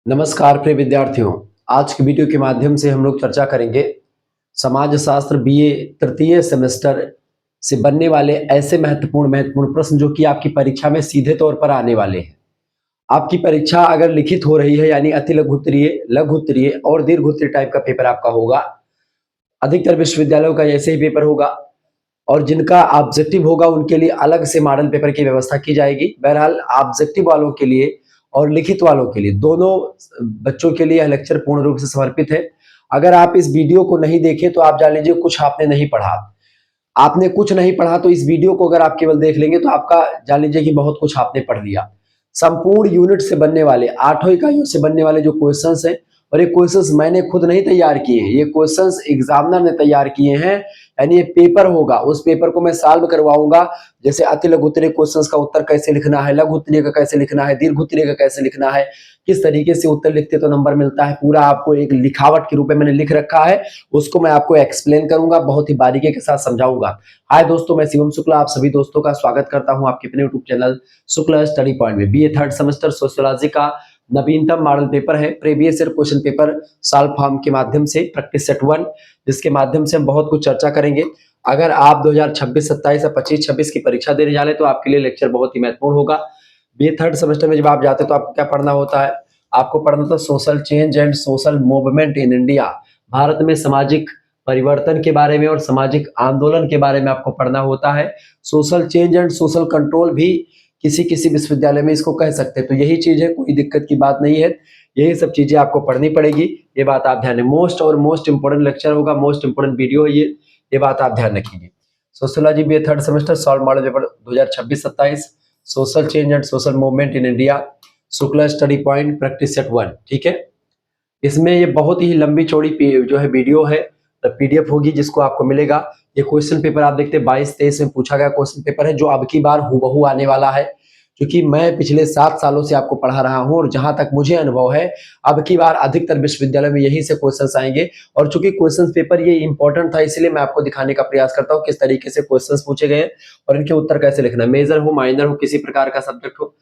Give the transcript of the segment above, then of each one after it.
नमस्कार प्रिय विद्यार्थियों। आज की वीडियो के माध्यम से हम लोग चर्चा करेंगे समाज शास्त्र बीए तृतीय सेमेस्टर से बनने वाले ऐसे महत्वपूर्ण प्रश्न जो कि आपकी परीक्षा में सीधे तौर पर आने वाले हैं। आपकी परीक्षा अगर लिखित हो रही है यानी अति लघु उत्तरीय, लघु उत्तरीय और दीर्घ उत्तरीय टाइप का पेपर आपका होगा। अधिकतर विश्वविद्यालयों का ऐसे ही पेपर होगा और जिनका ऑब्जेक्टिव होगा उनके लिए अलग से मॉडल पेपर की व्यवस्था की जाएगी। बहरहाल ऑब्जेक्टिव वालों के लिए और लिखित वालों के लिए दोनों बच्चों के लिए यह लेक्चर पूर्ण रूप से समर्पित है। अगर आप इस वीडियो को नहीं देखे तो आप जान लीजिए कुछ आपने नहीं पढ़ा। आपने कुछ नहीं पढ़ा तो इस वीडियो को अगर आप केवल देख लेंगे तो आपका जान लीजिए कि बहुत कुछ आपने पढ़ लिया। संपूर्ण यूनिट से बनने वाले 8 इकाइयों से बनने वाले जो क्वेश्चंस हैं, और ये क्वेश्चंस मैंने खुद नहीं तैयार किए हैं, ये क्वेश्चंस एग्जामिनर ने तैयार किए हैं। यानी ये पेपर होगा, उस पेपर को मैं सॉल्व करवाऊंगा। जैसे अति लघु उत्तरीय क्वेश्चंस का उत्तर कैसे लिखना है, लघु उत्तरीय का कैसे लिखना है, दीर्घ उत्तरीय का कैसे लिखना है, किस तरीके से उत्तर लिखते तो नंबर मिलता है, पूरा आपको एक लिखावट के रूप में मैंने लिख रखा है। उसको मैं आपको एक्सप्लेन करूंगा, बहुत ही बारीकी के साथ समझाऊंगा। हाय दोस्तों, मैं शिवम शुक्ला आप सभी दोस्तों का स्वागत करता हूं आपके अपने YouTube channel Shukla study point में। बीए थर्ड सेमेस्टर सोशियोलॉजी का नवीनतम मॉडल पेपर है, previous year question paper solve form के माध्यम से, प्रैक्टिस सेट 1, जिसके माध्यम से हम बहुत कुछ चर्चा करेंगे। अगर आप 2026-27 या 25-26 की परीक्षा देने जा रहे हैं तो आपके लिए लेक्चर बहुत ही महत्वपूर्ण होगा। बीए थर्ड सेमेस्टर में जब आप जाते हैं तो आपको क्या पढ़ना होता है? आपको पढ़ना होता है social change and social movement in India. Bharat में सामाजिक परिवर्तन के बारे में और सामाजिक आंदोलन के बारे में आपको पढ़ना होता है। Social change and social control भी किसी किसी विश्वविद्यालय में इसको कह सकते हैं। तो यही चीज है, कोई दिक्कत की बात नहीं है। यही सब चीजें आपको पढ़नी पड़ेगी, ये बात आप ध्यान दें। मोस्ट इंपोर्टेंट लेक्चर होगा, मोस्ट इंपोर्टेंट वीडियो है ये बात आप ध्यान रखिए। Sociology BA third semester solve model paper 2026-27, social change and social movement in India, Shukla study point, practice set 1। ठीक है, इसमें ये बहुत ही लंबी चौड़ी जो है वीडियो है, पीडीएफ होगी जिसको आपको मिलेगा। ये क्वेश्चन पेपर आप देखते हैं 22-23 में पूछा गया क्वेश्चन पेपर है, जो अब की बार हूबहू आने वाला है। क्योंकि मैं पिछले 7 सालों से आपको पढ़ा रहा हूं और जहां तक मुझे अनुभव है अब की बार अधिकतर विश्वविद्यालय में यही से क्वेश्चंस आएंगे। और चूंकि क्वेश्चन पेपर ये इंपॉर्टेंट था, इसलिए मैं आपको दिखाने का प्रयास करता हूँ किस तरीके से क्वेश्चंस पूछे गए और इनके उत्तर कैसे लिखना है। मेजर हो, माइनर हो, किसी प्रकार का सब्जेक्ट हो,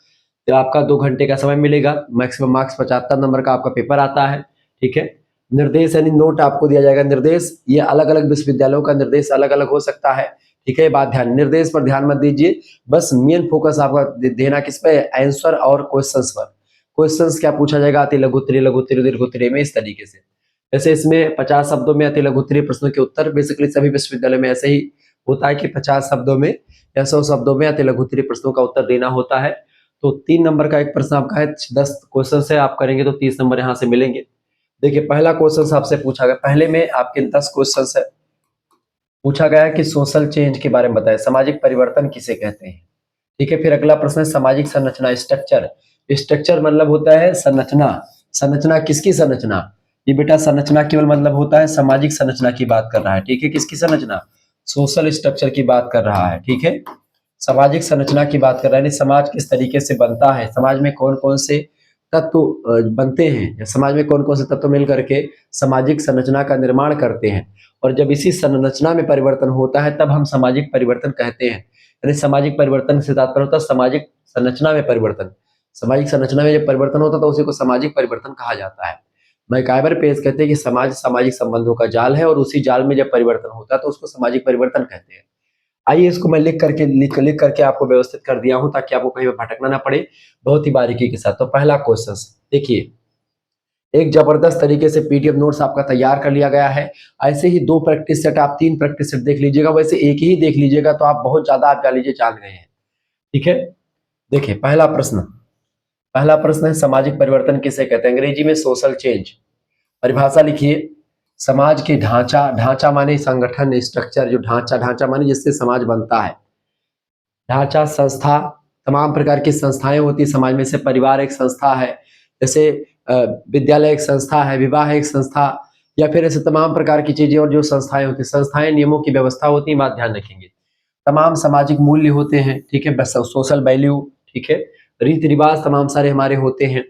तो आपका 2 घंटे का समय मिलेगा। मैक्सिमम मार्क्स 75 नंबर का आपका पेपर आता है। ठीक है, निर्देश यानी नोट आपको दिया जाएगा। निर्देश ये अलग अलग विश्वविद्यालयों का निर्देश अलग अलग हो सकता है। ठीक है, बात ध्यान, निर्देश पर ध्यान मत दीजिए, बस मेन फोकस आपका देना किस पे, आंसर और क्वेश्चंस पर। क्वेश्चंस क्या पूछा जाएगा, अति लघु उत्तरीय, लघु उत्तरीय, दीर्घ उत्तरीय में, इस तरीके से। जैसे इसमें 50 शब्दों में अति लघु उत्तरीय प्रश्नों के उत्तर, बेसिकली सभी विश्वविद्यालय में ऐसे ही होता है कि 50 शब्दों में या 100 शब्दों में अति लघु उत्तरीय प्रश्नों का उत्तर देना होता है। तो 3 नंबर का एक प्रश्न आपका है, 10 क्वेश्चन है, आप करेंगे तो 30 नंबर यहाँ से मिलेंगे। देखिए, पहला क्वेश्चन आपसे पूछा गया, पहले में आपके 10 क्वेश्चन है। पूछा गया कि सोशल चेंज के बारे में बताएं, सामाजिक परिवर्तन किसे कहते हैं। ठीक है, फिर अगला प्रश्न है सामाजिक संरचना, स्ट्रक्चर। स्ट्रक्चर मतलब होता है संरचना। संरचना किसकी संरचना? ये बेटा संरचना केवल मतलब होता है सामाजिक संरचना की बात कर रहा है। ठीक है, किसकी संरचना? सोशल स्ट्रक्चर की बात कर रहा है। ठीक है, सामाजिक संरचना की बात कर रहा है, समाज किस तरीके से बनता है, समाज में कौन कौन से तत्व बनते हैं, समाज में कौन कौन से तत्व मिल करके सामाजिक संरचना का निर्माण करते हैं। और जब इसी संरचना में परिवर्तन होता है तब हम सामाजिक परिवर्तन कहते हैं। यानी सामाजिक परिवर्तन से तात्पर्य होता है सामाजिक संरचना में परिवर्तन। सामाजिक संरचना में जब परिवर्तन होता है तो उसी को सामाजिक परिवर्तन कहा जाता है। मैकाइवर पेज कहते हैं कि समाज सामाजिक संबंधों का जाल है और उसी जाल में जब परिवर्तन होता है तो उसको सामाजिक परिवर्तन कहते हैं। आइए, इसको मैं लिख करके आपको व्यवस्थित कर दिया हूं ताकि आपको कहीं भटकना ना पड़े, बहुत ही बारीकी के साथ। तो पहला क्वेश्चन देखिए, एक जबरदस्त तरीके से पीडीएफ नोट्स आपका तैयार कर लिया गया है। ऐसे ही 2 प्रैक्टिस सेट, आप 3 प्रैक्टिस सेट देख लीजिएगा, वैसे एक ही देख लीजिएगा तो आप बहुत ज्यादा आप लीजिए जान गए हैं। ठीक है, देखिए पहला प्रश्न है सामाजिक परिवर्तन किसे कहते हैं, अंग्रेजी में सोशल चेंज। परिभाषा लिखिए, समाज के ढांचा माने संगठन, स्ट्रक्चर, जो ढांचा माने जिससे समाज बनता है। ढांचा, संस्था, तमाम प्रकार की संस्थाएं होती है समाज में से। परिवार एक संस्था है, जैसे विद्यालय एक संस्था है, विवाह एक संस्था, या फिर ऐसे तमाम प्रकार की चीजें और जो संस्थाएं होती है। संस्थाएं नियमों की व्यवस्था होती है, बात ध्यान रखेंगे। तमाम सामाजिक मूल्य होते हैं। ठीक है, बस सोशल वैल्यू। ठीक है, रीति रिवाज तमाम सारे हमारे होते हैं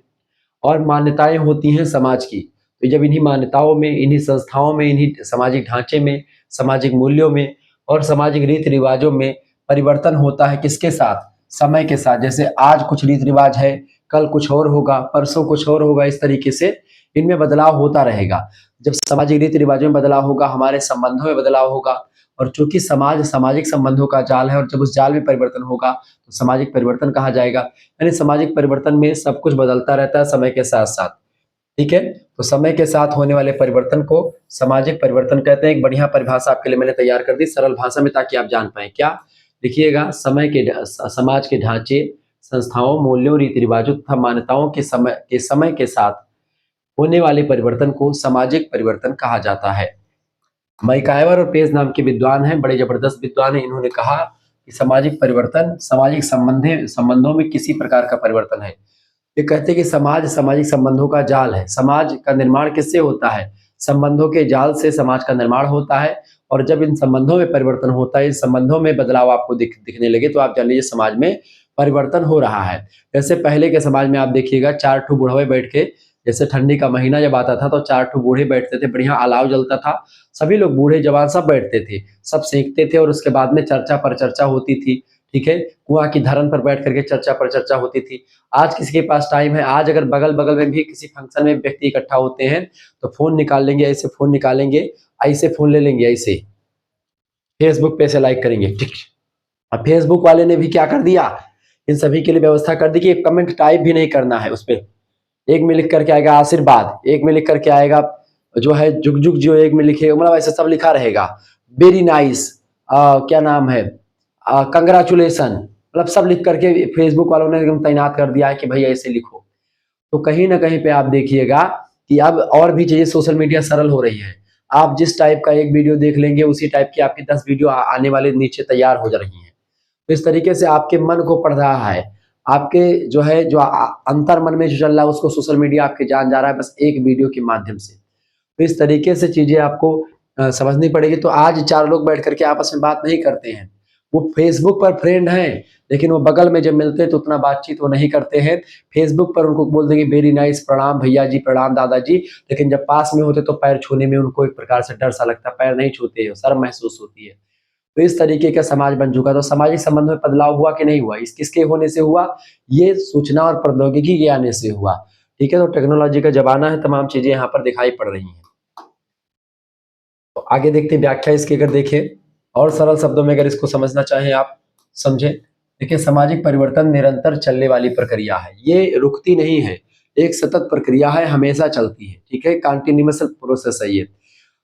और मान्यताएं होती हैं समाज की। तो जब इन्हीं मान्यताओं में, इन्हीं संस्थाओं में, इन्हीं सामाजिक ढांचे में, सामाजिक मूल्यों में और सामाजिक रीति रिवाजों में परिवर्तन होता है, किसके साथ? समय के साथ। जैसे आज कुछ रीति रिवाज है, कल कुछ और होगा, परसों कुछ और होगा, इस तरीके से इनमें बदलाव होता रहेगा। जब सामाजिक रीति रिवाजों में बदलाव होगा, हमारे संबंधों में बदलाव होगा, और चूंकि समाज सामाजिक संबंधों का जाल है, और जब उस जाल में परिवर्तन होगा तो सामाजिक परिवर्तन कहा जाएगा। यानी सामाजिक परिवर्तन में सब कुछ बदलता रहता है समय के साथ साथ। ठीक है, तो समय के साथ होने वाले परिवर्तन को सामाजिक परिवर्तन कहते हैं। एक बढ़िया परिभाषा आपके लिए मैंने तैयार कर दी सरल भाषा में, ताकि आप जान पाए। क्या लिखिएगा? समाज के ढांचे, संस्थाओं, मूल्यों, रीति रिवाजों तथा मान्यताओं के समय के साथ होने वाले परिवर्तन को सामाजिक परिवर्तन कहा जाता है। माइक आइवर और पेज नाम के विद्वान हैं, बड़े जबरदस्त विद्वान हैं। इन्होंने कहा कि सामाजिक परिवर्तन सामाजिक संबंधों में किसी प्रकार का परिवर्तन है। ये कहते हैं कि समाज सामाजिक संबंधों का जाल है। समाज का निर्माण किससे होता है? संबंधों के जाल से समाज का निर्माण होता है। और जब इन संबंधों में परिवर्तन होता है, इन संबंधों में बदलाव आपको दिखने लगे, तो आप जान लीजिए समाज में परिवर्तन हो रहा है। जैसे पहले के समाज में आप देखिएगा, 4 ठो बुढ़वे बैठ के, जैसे ठंडी का महीना जब आता था तो 4 ठो बूढ़े बैठते थे, बढ़िया अलाव जलता था, सभी लोग बूढ़े जवान सब बैठते थे, सब सीखते थे, और उसके बाद में चर्चा पर चर्चा होती थी। ठीक है, कुआं की धरन पर बैठ करके चर्चा पर चर्चा होती थी। आज किसी के पास टाइम है? आज अगर बगल बगल में भी किसी फंक्शन में व्यक्ति इकट्ठा होते हैं तो फोन निकाल लेंगे, ऐसे फोन निकालेंगे, ऐसे फोन ले लेंगे, ऐसे फेसबुक पे से लाइक करेंगे। ठीक, अब फेसबुक वाले ने भी क्या कर दिया, इन सभी के लिए व्यवस्था कर दी कि कमेंट टाइप भी नहीं करना है। उस पर एक में लिख करके आएगा आशीर्वाद, एक में लिख करके आएगा जो है जुग जुग, जो एक में लिखेगा, मतलब ऐसा सब लिखा रहेगा। वेरी नाइस, क्या नाम है, कंग्रेचुलेशन, मतलब सब लिख करके फेसबुक वालों ने एकदम तैनात कर दिया है कि भाई ऐसे लिखो। तो कहीं ना कहीं पे आप देखिएगा कि अब और भी चीजें सोशल मीडिया सरल हो रही है। आप जिस टाइप का एक वीडियो देख लेंगे, उसी टाइप की आपकी 10 वीडियो आने वाले नीचे तैयार हो जा रही हैं। तो इस तरीके से आपके मन को पढ़ रहा है, आपके जो है जो अंतर मन में जो चल रहा है उसको सोशल मीडिया आपके जान जा रहा है, बस एक वीडियो के माध्यम से। तो इस तरीके से चीजें आपको समझनी पड़ेगी। तो आज 4 लोग बैठ करके आपस में बात नहीं करते हैं, वो फेसबुक पर फ्रेंड हैं, लेकिन वो बगल में जब मिलते हैं तो उतना बातचीत वो नहीं करते हैं। फेसबुक पर उनको बोल देंगे वेरी नाइस, प्रणाम भैया जी, प्रणाम दादाजी, लेकिन जब पास में होते तो पैर छूने में उनको एक प्रकार से डर सा लगता है, पैर नहीं छूते, शर्म महसूस होती है। तो इस तरीके का समाज बन चुका। तो सामाजिक संबंध में बदलाव हुआ कि नहीं हुआ? इस किसके होने से हुआ? ये सूचना और प्रौद्योगिकी के आने से हुआ। ठीक है, तो टेक्नोलॉजी का जमाना है, तमाम चीजें यहाँ पर दिखाई पड़ रही हैं। तो आगे देखते हैं व्याख्या इसकी, अगर देखें और सरल शब्दों में अगर इसको समझना चाहें आप, समझें। देखिए, सामाजिक परिवर्तन निरंतर चलने वाली प्रक्रिया है, ये रुकती नहीं है, एक सतत प्रक्रिया है, हमेशा चलती है। ठीक है, कंटिन्यूअस प्रोसेस है ये।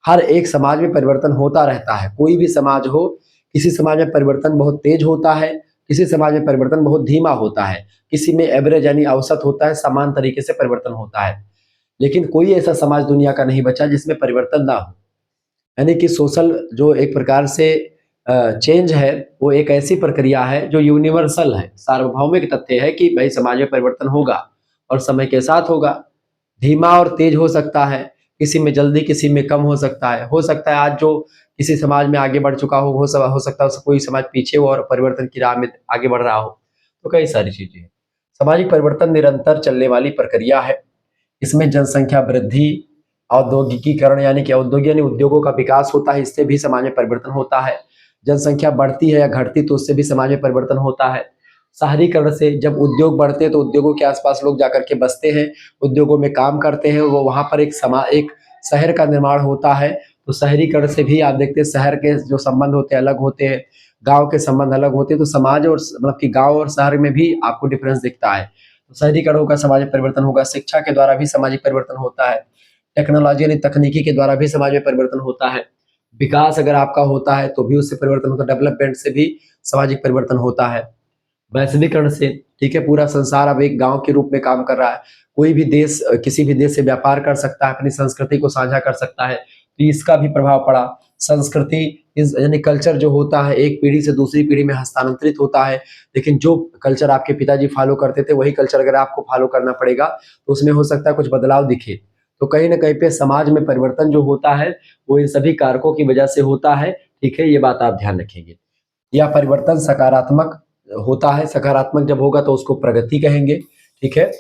हर एक समाज में परिवर्तन होता रहता है, कोई भी समाज हो, किसी समाज में परिवर्तन बहुत तेज होता है, किसी समाज में परिवर्तन बहुत धीमा होता है, किसी में एवरेज यानी औसत होता है, समान तरीके से परिवर्तन होता है। लेकिन कोई ऐसा समाज दुनिया का नहीं बचा जिसमें परिवर्तन ना हो। यानी कि सोशल जो एक प्रकार से चेंज है, वो एक ऐसी प्रक्रिया है जो यूनिवर्सल है, सार्वभौमिक तथ्य है कि भाई समाज में परिवर्तन होगा और समय के साथ होगा। धीमा और तेज हो सकता है, किसी में जल्दी, किसी में कम हो सकता है। हो सकता है आज जो किसी समाज में आगे बढ़ चुका हो सकता है कोई समाज पीछे हो और परिवर्तन की राह में आगे बढ़ रहा हो। तो कई सारी चीजें हैं। सामाजिक परिवर्तन निरंतर चलने वाली प्रक्रिया है। इसमें जनसंख्या वृद्धि, औद्योगिकीकरण यानी कि औद्योगिक यानी उद्योगों का विकास होता है, इससे भी समाज में परिवर्तन होता है। जनसंख्या बढ़ती है या घटती तो उससे भी समाज में परिवर्तन होता है। शहरीकरण से जब उद्योग बढ़ते हैं तो उद्योगों के आसपास लोग जाकर के बसते हैं, उद्योगों में काम करते हैं, वो वहां पर एक शहर का निर्माण होता है। तो शहरीकरण से भी आप देखते हैं शहर के जो संबंध होते हैं अलग होते हैं, गांव के संबंध अलग होते हैं। तो समाज और मतलब कि गांव और शहर में भी आपको डिफरेंस दिखता है। तो शहरीकरण होगा, सामाजिक परिवर्तन होगा। शिक्षा के द्वारा भी सामाजिक परिवर्तन होता है। टेक्नोलॉजी यानी तकनीकी के द्वारा भी समाज में परिवर्तन होता है। विकास अगर आपका होता है तो भी उससे परिवर्तन होता है। डेवलपमेंट से भी सामाजिक परिवर्तन होता है। वैश्वीकरण से, ठीक है, पूरा संसार अब एक गांव के रूप में काम कर रहा है। कोई भी देश किसी भी देश से व्यापार कर सकता है, अपनी संस्कृति को साझा कर सकता है, तो इसका भी प्रभाव पड़ा। संस्कृति यानी कल्चर जो होता है एक पीढ़ी से दूसरी पीढ़ी में हस्तांतरित होता है, लेकिन जो कल्चर आपके पिताजी फॉलो करते थे वही कल्चर अगर आपको फॉलो करना पड़ेगा तो उसमें हो सकता है कुछ बदलाव दिखे। तो कहीं ना कहीं पे समाज में परिवर्तन जो होता है वो इन सभी कारकों की वजह से होता है। ठीक है, ये बात आप ध्यान रखेंगे। यह परिवर्तन सकारात्मक होता है, सकारात्मक जब होगा तो उसको प्रगति कहेंगे। ठीक है,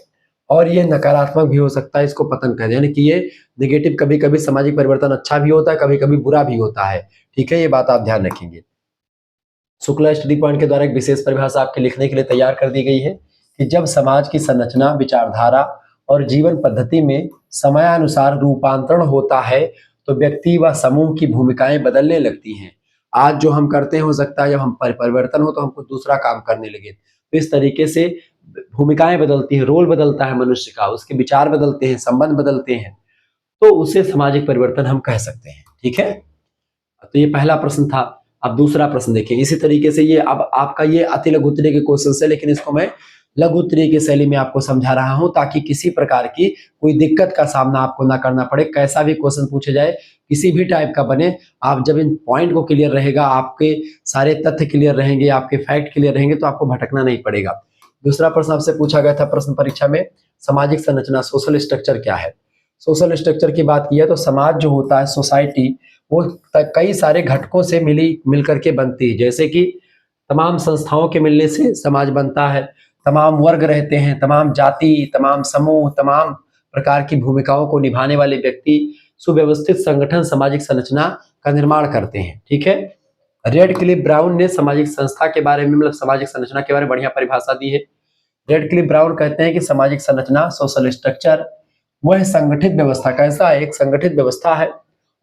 और ये नकारात्मक भी हो सकता है, इसको पतन कहें। यानी कि ये नेगेटिव, कभी कभी सामाजिक परिवर्तन अच्छा भी होता है, कभी कभी बुरा भी होता है। ठीक है, ये बात आप ध्यान रखेंगे। शुक्ला स्टडी पॉइंट के द्वारा एक विशेष परिभाषा आपके लिखने के लिए तैयार कर दी गई है। कि जब समाज की संरचना, विचारधारा और जीवन पद्धति में समयानुसार रूपांतरण होता है तो व्यक्ति व समूह की भूमिकाएं बदलने लगती हैं। आज जो हम करते हैं हो सकता है जब हम परिवर्तन हो तो हम कुछ दूसरा काम करने लगे। तो इस तरीके से भूमिकाएं बदलती हैं, रोल बदलता है मनुष्य का, उसके विचार बदलते हैं, संबंध बदलते हैं, तो उसे सामाजिक परिवर्तन हम कह सकते हैं। ठीक है, तो ये पहला प्रश्न था। अब दूसरा प्रश्न देखें। इसी तरीके से ये अब आपका ये अति लघु उत्तरीय के क्वेश्चन है, लेकिन इसको मैं लघु उत्तरीय की शैली में आपको समझा रहा हूं ताकि किसी प्रकार की कोई दिक्कत का सामना आपको ना करना पड़े। कैसा भी क्वेश्चन पूछे जाए, किसी भी टाइप का बने, आप जब इन पॉइंट को क्लियर रहेगा, आपके सारे तथ्य क्लियर रहेंगे, आपके फैक्ट क्लियर रहेंगे, तो आपको भटकना नहीं पड़ेगा। दूसरा प्रश्न आपसे पूछा गया था प्रश्न परीक्षा में, सामाजिक संरचना, सोशल स्ट्रक्चर क्या है। सोशल स्ट्रक्चर की बात की है तो समाज जो होता है, सोसाइटी, वो कई सारे घटकों से मिल करके बनती है। जैसे कि तमाम संस्थाओं के मिलने से समाज बनता है, तमाम वर्ग रहते हैं, तमाम जाति, तमाम समूह, तमाम प्रकार की भूमिकाओं को निभाने वाले व्यक्ति, सुव्यवस्थित संगठन सामाजिक संरचना का निर्माण करते हैं। ठीक है, रेडक्लिफ ब्राउन ने सामाजिक संस्था के बारे में, मतलब सामाजिक संरचना के बारे में बढ़िया परिभाषा दी है। रेडक्लिफ ब्राउन कहते हैं कि सामाजिक संरचना, सोशल स्ट्रक्चर, वह संगठित व्यवस्था, कैसा है, एक संगठित व्यवस्था है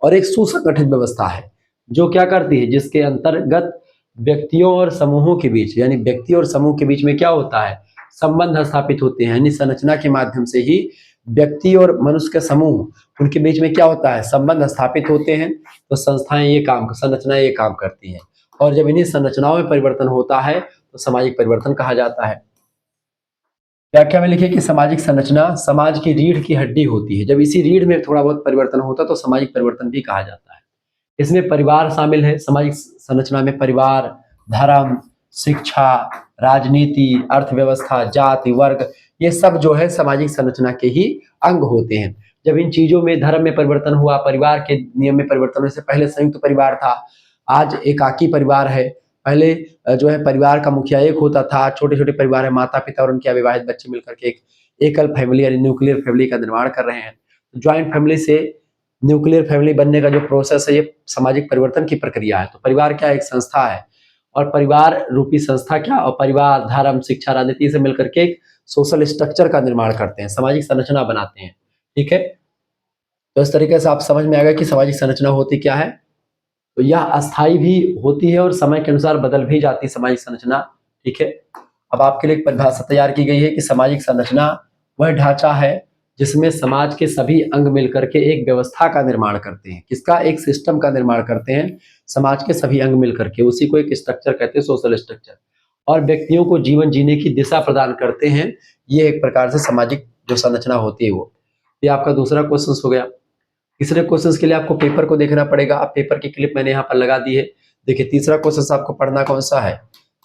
और एक सुसंगठित व्यवस्था है जो क्या करती है, जिसके अंतर्गत व्यक्तियों और समूहों के बीच, यानी व्यक्ति और समूह के बीच में क्या होता है, संबंध स्थापित होते हैं। यानी संरचना के माध्यम से ही व्यक्ति और मनुष्य के समूह, उनके बीच में क्या होता है, संबंध स्थापित होते हैं। तो संस्थाएं ये काम, संरचनाएं ये काम करती हैं, और जब इन्हीं संरचनाओं में परिवर्तन होता है तो सामाजिक परिवर्तन कहा जाता है। व्याख्या में लिखिए कि सामाजिक संरचना समाज की रीढ़ की हड्डी होती है। जब इसी रीढ़ में थोड़ा बहुत परिवर्तन होता है तो सामाजिक परिवर्तन भी कहा जाता है। इसमें परिवार शामिल है। सामाजिक संरचना में परिवार, धर्म, शिक्षा, राजनीति, अर्थव्यवस्था, जाति, वर्ग, ये सब जो है सामाजिक संरचना के ही अंग होते हैं। जब इन चीजों में, धर्म में परिवर्तन हुआ, परिवार के नियम में परिवर्तन हुआ, से पहले संयुक्त परिवार था, आज एकाकी परिवार है। पहले जो है परिवार का मुखिया एक होता था, छोटे छोटे परिवार है, माता पिता और उनके अविवाहित बच्चे मिलकर के एक एकल फैमिली यानी न्यूक्लियर फैमिली का निर्माण कर रहे हैं। ज्वाइंट फैमिली से न्यूक्लियर फैमिली बनने का जो प्रोसेस है, ये सामाजिक परिवर्तन की प्रक्रिया है। तो परिवार क्या, एक संस्था है, और परिवार रूपी संस्था क्या, और परिवार, धर्म, शिक्षा, राजनीति से मिलकर के एक सोशल स्ट्रक्चर का निर्माण करते हैं, सामाजिक संरचना बनाते हैं। ठीक है, तो इस तरीके से आप समझ में आ गया कि सामाजिक संरचना होती क्या है। तो यह अस्थायी भी होती है और समय के अनुसार बदल भी जाती है सामाजिक संरचना। ठीक है, अब आपके लिए एक परिभाषा तैयार की गई है कि सामाजिक संरचना वह ढांचा है जिसमें समाज के सभी अंग मिलकर के एक व्यवस्था का निर्माण करते हैं। किसका, एक सिस्टम का निर्माण करते हैं, समाज के सभी अंग मिलकर के, उसी को एक स्ट्रक्चर कहते हैं, सोशल स्ट्रक्चर, और व्यक्तियों को जीवन जीने की दिशा प्रदान करते हैं। ये एक प्रकार से सामाजिक जो संरचना होती है वो। ये आपका दूसरा क्वेश्चन हो गया। तीसरे क्वेश्चन के लिए आपको पेपर को देखना पड़ेगा। अब पेपर की क्लिप मैंने यहाँ पर लगा दी है। देखिए तीसरा क्वेश्चन आपको पढ़ना कौन सा है।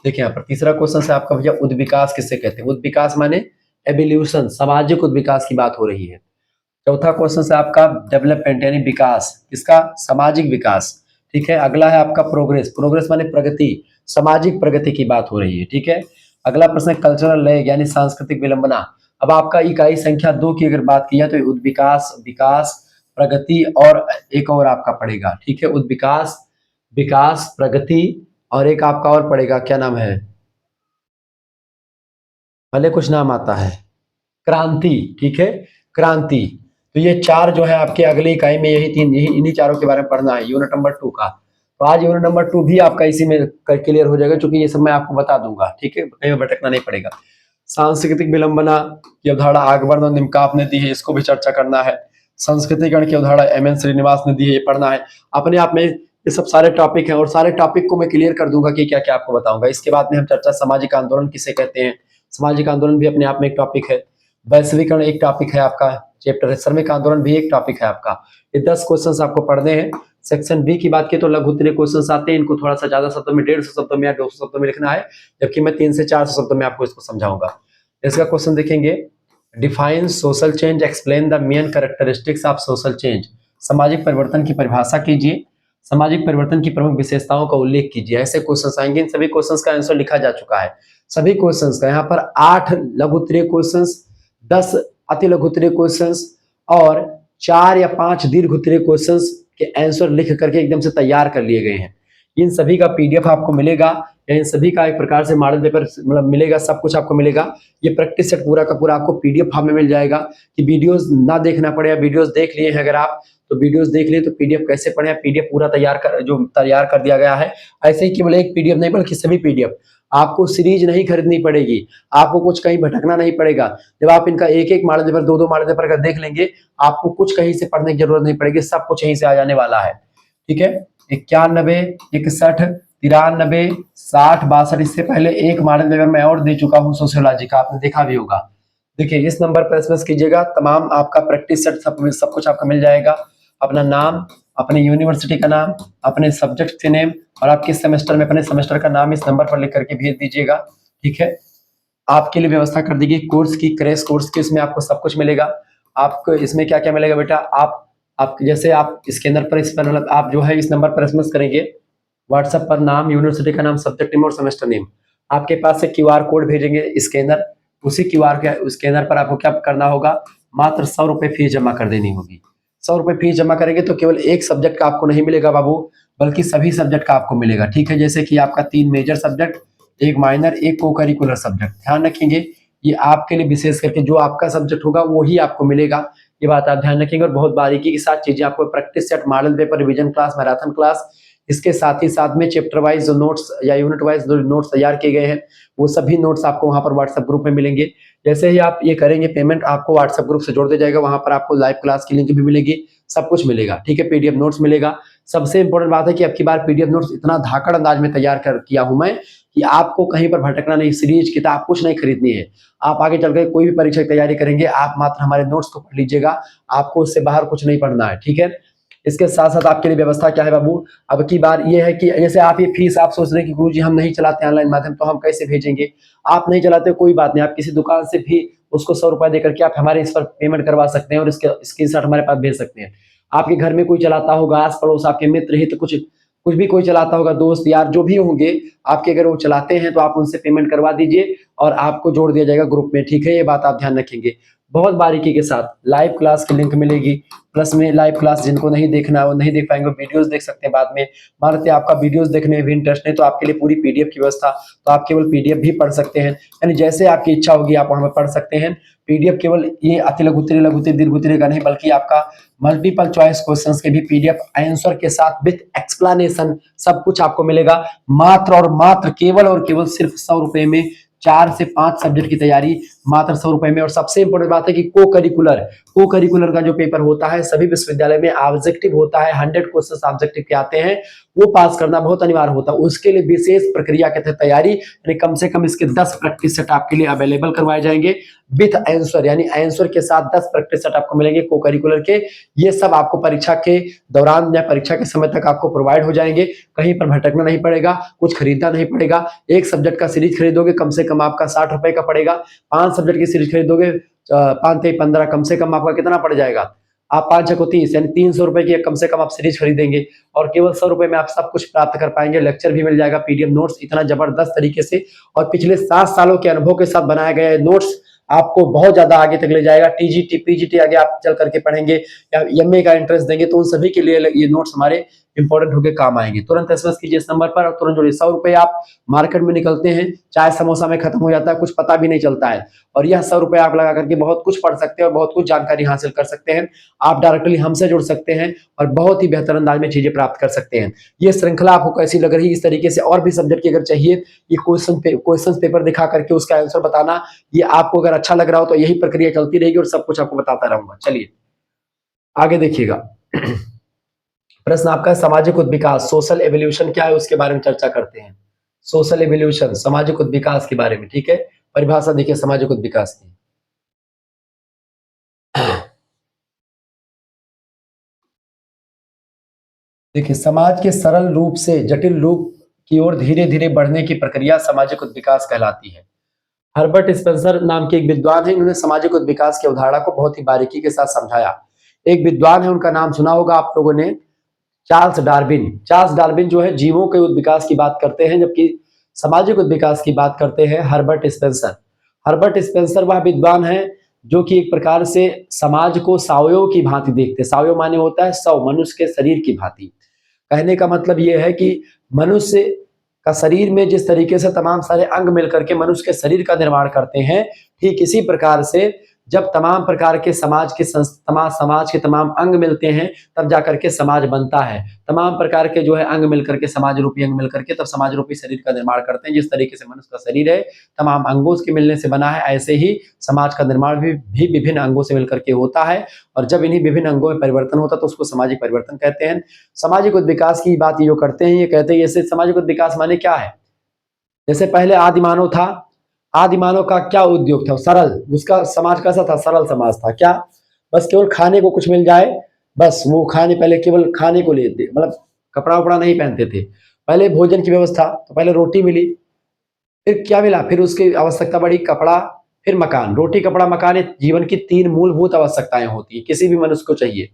देखिए यहाँ पर तीसरा क्वेश्चन से आपका भैया उद्विकास किससे कहते हैं। उद्विकास माने एवोल्यूशन, सामाजिक उद्विकास की बात हो रही है। चौथा क्वेश्चन से आपका डेवलपमेंट यानी विकास, किसका, सामाजिक विकास। ठीक है, अगला है आपका प्रोग्रेस, प्रोग्रेस माने प्रगति, सामाजिक प्रगति की बात हो रही है। ठीक है, अगला प्रश्न है कल्चरल लैग यानी सांस्कृतिक विलंबना। अब आपका इकाई संख्या 2 की अगर बात की जाए तो उद्विकास, विकास, प्रगति और एक और आपका पड़ेगा। ठीक है, उद्विकास, विकास, प्रगति और एक आपका और पड़ेगा, क्या नाम है, भले कुछ नाम आता है, क्रांति। ठीक है, क्रांति। तो ये चार जो है आपके अगली इकाई में यही तीन, यही इन्हीं चारों के बारे में पढ़ना है, यूनिट नंबर 2 का। तो आज यूनिट नंबर 2 भी आपका इसी में क्लियर हो जाएगा, क्योंकि ये सब मैं आपको बता दूंगा। ठीक है, कहीं भटकना नहीं पड़ेगा। सांस्कृतिक विलंबना की अवधारणा आगवर्ण और निमकाप ने दी है, इसको भी चर्चा करना है। संस्कृतिकरण की अवधारणा एम.एन. श्रीनिवास ने दी है, ये पढ़ना है। अपने आप में ये सब सारे टॉपिक हैं और सारे टॉपिक को मैं क्लियर कर दूंगा कि क्या क्या आपको बताऊंगा। इसके बाद में हम चर्चा सामाजिक आंदोलन किसे कहते हैं, सामाजिक आंदोलन भी अपने आप में एक टॉपिक है। वैश्वीकरण एक टॉपिक है आपका, चैप्टर है। श्रमिक आंदोलन भी एक टॉपिक है आपका। ये 10 क्वेश्चन आपको पढ़ने हैं। सेक्शन बी की बात की तो लघु उत्तरीय क्वेश्चन आते हैं, इनको थोड़ा सा ज्यादा शब्दों में, 150 शब्दों में या 200 शब्दों में लिखना है, जबकि मैं 300 से 400 शब्दों में आपको इसको समझाऊंगा। इसका क्वेश्चन देखेंगे, define social change, explain the main characteristics of social change. सामाजिक परिवर्तन की परिभाषा कीजिए, सामाजिक परिवर्तन की प्रमुख विशेषताओं का उल्लेख कीजिए। ऐसे क्वेश्चन आएंगे। इन सभी क्वेश्चन का आंसर लिखा जा चुका है। सभी क्वेश्चन का यहाँ पर 8 लघु उत्तरीय क्वेश्चन, 10 अति लघु उत्तरीय क्वेश्चन और 4 या 5 दीर्घ उत्तरीय क्वेश्चन के आंसर लिख करके एकदम से तैयार कर लिए गए हैं। इन सभी का पीडीएफ आपको मिलेगा। इन सभी का एक प्रकार से मॉडल पेपर मतलब मिलेगा, सब कुछ आपको मिलेगा। ये प्रैक्टिस सेट पूरा का पूरा आपको पीडीएफ फॉर्म में मिल जाएगा कि वीडियोस ना देखना पड़े, या वीडियोस देख लिए हैं अगर आप तो वीडियोस देख लिए तो पीडीएफ कैसे पढ़े, पीडीएफ पूरा तैयार कर दिया गया है। ऐसे ही केवल एक पीडीएफ नहीं बल्कि सभी पीडीएफ, आपको सीरीज नहीं खरीदनी पड़ेगी, आपको कुछ कहीं भटकना नहीं पड़ेगा। जब आप इनका एक एक मॉडल पेपर, दो दो मॉडल पेपर का देख लेंगे, आपको कुछ कहीं से पढ़ने की जरूरत नहीं पड़ेगी, सब कुछ यहीं से आ जाने वाला है। ठीक है, 91, 61, 93, 60, 62, इससे पहले एक मॉडल पेपर मैं और दे चुका हूं सोशियोलॉजी का, आपने देखा भी होगा। देखिए इस नंबर पर एसएमएस कीजिएगा, तमाम आपका प्रैक्टिस सेट सब कुछ आपका मिल जाएगा। अपना नाम, अपने यूनिवर्सिटी का नाम, अपने सब्जेक्ट के नेम और आप किस सेमेस्टर में अपने सेमेस्टर का नाम इस नंबर पर लिख करके भेज दीजिएगा। ठीक है, आपके लिए व्यवस्था कर दी गई कोर्स की, क्रैश कोर्स की, इसमें आपको सब कुछ मिलेगा। आपको इसमें क्या क्या मिलेगा बेटा, आप जैसे आप स्कैनर पर इस पर मतलब आप जो है इस नंबर पर एसएमएस करेंगे, व्हाट्सएप पर नाम, यूनिवर्सिटी का नाम, सब्जेक्ट नेम और सेमेस्टर नेम, आपके पास से क्यूआर कोड भेजेंगे स्कैनर, उसी क्यूआर के स्कैनर पर आपको क्या करना होगा, मात्र 100 रुपए फीस जमा कर देनी होगी। 100 रुपए फीस जमा करेंगे तो केवल एक सब्जेक्ट का आपको नहीं मिलेगा बाबू, बल्कि सभी सब्जेक्ट का आपको मिलेगा। ठीक है, जैसे कि आपका 3 मेजर सब्जेक्ट, एक माइनर, एक को करिकुलर सब्जेक्ट, ध्यान रखेंगे ये आपके लिए विशेष करके जो आपका सब्जेक्ट होगा वो ही आपको मिलेगा, ये बात आप ध्यान रखेंगे। और बहुत बारीकी के साथ चीजें आपको, practice set, model paper, revision class, marathon class, इसके साथ ही साथ में चैप्टर वाइज जो नोट्स या यूनिट वाइज जो नोट्स तैयार किए गए हैं वो सभी नोट्स आपको वहां पर व्हाट्सएप ग्रुप में मिलेंगे। जैसे ही आप ये करेंगे पेमेंट, आपको व्हाट्सएप ग्रुप से जोड़ दिया जाएगा, वहां पर आपको लाइव क्लास की लिंक भी मिलेगी, सब कुछ मिलेगा। ठीक है, पीडीएफ नोट्स मिलेगा। सबसे इंपॉर्टेंट बात है कि अब की बार पीडीएफ नोट्स इतना धाकड़ अंदाज में तैयार कर किया हूं मैं कि आपको कहीं पर भटकना नहीं, सीरीज किताब कुछ नहीं खरीदनी है। आप आगे चलकर कोई भी परीक्षा की तैयारी करेंगे, आप मात्र हमारे नोट्स को पढ़ लीजिएगा, आपको उससे बाहर कुछ नहीं पढ़ना है। ठीक है, इसके साथ साथ आपके लिए व्यवस्था क्या है बाबू, अब की बार ये है कि जैसे आप ये फीस आप सोच रहे हैं कि गुरुजी हम नहीं चलाते ऑनलाइन माध्यम, तो हम कैसे भेजेंगे। आप नहीं चलाते कोई बात नहीं, आप किसी दुकान से भी उसको 100 रुपए देकर के आप हमारे इस पर पेमेंट करवा सकते हैं और इसके स्क्रीनशॉट हमारे पास भेज सकते हैं। आपके घर में कोई चलाता होगा, आस पड़ोस आपके मित्र हित कुछ कुछ भी कोई चलाता होगा, दोस्त यार जो भी होंगे आपके, अगर वो चलाते हैं तो आप उनसे पेमेंट करवा दीजिए और आपको जोड़ दिया जाएगा ग्रुप में। ठीक है, ये बात आप ध्यान रखेंगे। बहुत बारीकी के साथ लाइव क्लास की लिंक मिलेगी, प्लस में लाइव क्लास जिनको नहीं देखना है वो नहीं देख पाएंगे, वीडियोस देख सकते हैं बाद में। मान लेते आपका वीडियोस देखने में भी इंटरेस्ट नहीं तो आपके लिए पूरी पीडीएफ की व्यवस्था, तो आप केवल पीडीएफ भी पढ़ सकते हैं, यानी जैसे आपकी इच्छा होगी आप वहां पर पढ़ सकते हैं। पीडीएफ केवल ये अति लघु उत्तरीय, लघु उत्तरीय, दीर्घ उत्तरीय का नहीं, बल्कि आपका मल्टीपल चॉइस क्वेश्चंस के भी पीडीएफ आंसर के साथ विद एक्सप्लेनेशन सब कुछ आपको मिलेगा, मात्र और मात्र केवल और केवल सिर्फ 100 रुपए में। 4 से 5 सब्जेक्ट की तैयारी मात्र 100 रुपए में। और सबसे इंपॉर्टेंट बात है कि को करिकुलर का जो पेपर होता है सभी विश्वविद्यालय में ऑब्जेक्टिव होता है, 100 क्वेश्चन ऑब्जेक्टिव के आते हैं, वो पास करना बहुत अनिवार्य होता है। उसके लिए विशेष प्रक्रिया के तहत तैयारी, यानी कम से कम इसके 10 प्रैक्टिस सेट आपके लिए अवेलेबल करवाए जाएंगे विथ आंसर, यानी आंसर के साथ 10 प्रैक्टिस सेट आपको मिलेंगे को करिकुलर के। ये सब आपको परीक्षा के दौरान या परीक्षा के समय तक आपको प्रोवाइड हो जाएंगे, कहीं पर भटकना नहीं पड़ेगा, कुछ खरीदना नहीं पड़ेगा। एक सब्जेक्ट का सीरीज खरीदोगे कम से कम आपका 60 रुपए का पड़ेगा, 5 सब्जेक्ट की सीरीज खरीदोगे 5 से 15, कम से कम आपका कितना पड़ जाएगा, आप 5 को 30 यानी 300 रुपए की कम से कम आप सीरीज खरीदेंगे और केवल 100 रुपए में आप सब कुछ प्राप्त कर पाएंगे। लेक्चर भी मिल जाएगा, पीडीएफ नोट्स इतना जबरदस्त तरीके से और पिछले 7 सालों के अनुभव के साथ बनाया गया नोट्स आपको बहुत ज्यादा आगे तक ले जाएगा। टीजीटी पीजीटी आगे आप चल करके पढ़ेंगे या एमए का इंटरेस्ट देंगे तो उन सभी के लिए ये नोट्स हमारे इंपॉर्टेंट होकर काम आएंगे। तुरंत एसएमएस कीजिए इस नंबर पर और तुरंत जोड़िए। 100 रुपए आप मार्केट में निकलते हैं, चाय समोसा में खत्म हो जाता है, कुछ पता भी नहीं चलता है, और यह 100 रुपए आप लगा करके बहुत कुछ पढ़ सकते हैं और बहुत कुछ जानकारी हासिल कर सकते हैं। आप डायरेक्टली हमसे जुड़ सकते हैं और बहुत ही बेहतर अंदाज में चीजें प्राप्त कर सकते हैं। ये श्रृंखला आपको कैसी लग रही है, इस तरीके से और भी सब्जेक्ट की अगर चाहिए, ये क्वेश्चन पेपर दिखा करके उसका आंसर बताना, ये आपको अगर अच्छा लग रहा हो तो यही प्रक्रिया चलती रहेगी और सब कुछ आपको बताता रहूंगा। चलिए आगे देखिएगा। प्रश्न आपका है सामाजिक उद्विकास, सोशल एवोल्यूशन क्या है उसके बारे में चर्चा करते हैं। सोशल एवोल्यूशन, सामाजिक उद्विकास के बारे में। ठीक है, परिभाषा देखिए सामाजिक उद्विकास की। देखिए, समाज के सरल रूप से जटिल रूप की ओर धीरे धीरे बढ़ने की प्रक्रिया सामाजिक उद्विकास कहलाती है। हर्बर्ट स्पेंसर नाम के एक विद्वान है, इन्होंने सामाजिक उद्विकास की अवधारणा को बहुत ही बारीकी के साथ समझाया। एक विद्वान है, उनका नाम सुना होगा आप लोगों ने, चार्ल्स डार्विन। चार्ल्स डार्विन जो है जीवों के उद्विकास की बात करते हैं, जबकि सामाजिक उद्विकास की बात करते हैं हर्बर्ट स्पेंसर। हर्बर्ट स्पेंसर वह विद्वान है जो कि एक प्रकार से समाज को सावयव की भांति देखते हैं। सावयव माने होता है सौ, मनुष्य के शरीर की भांति। कहने का मतलब यह है कि मनुष्य का शरीर में जिस तरीके से तमाम सारे अंग मिलकर के मनुष्य के शरीर का निर्माण करते हैं, ठीक इसी प्रकार से जब तमाम प्रकार के समाज के तमाम अंग मिलते हैं तब जाकर के समाज बनता है। तमाम प्रकार के जो है अंग मिलकर के समाज रूपी अंग मिलकर के तब समाज रूपी शरीर का निर्माण करते हैं। जिस तरीके से मनुष्य का शरीर है तमाम अंगों के मिलने से बना है, ऐसे ही समाज का निर्माण भी विभिन्न अंगों से मिलकर के होता है। और जब इन्हीं विभिन्न अंगों में परिवर्तन होता है तो उसको सामाजिक परिवर्तन कहते हैं। सामाजिक विकास की बात ये जो करते हैं, ये कहते हैं जैसे सामाजिक विकास माने क्या है। जैसे पहले आदि मानव था, आदि मानव का क्या उद्योग था, सरल, उसका समाज कैसा था, सरल समाज था। क्या बस केवल खाने को कुछ मिल जाए, बस वो खाने, पहले केवल खाने को लेते, मतलब कपड़ा उपड़ा नहीं पहनते थे। पहले भोजन की व्यवस्था, तो पहले रोटी मिली, फिर क्या मिला, फिर उसकी आवश्यकता बढ़ी, कपड़ा, फिर मकान। रोटी कपड़ा मकान, जीवन की 3 मूलभूत आवश्यकताएं होती है, किसी भी मनुष्य को चाहिए।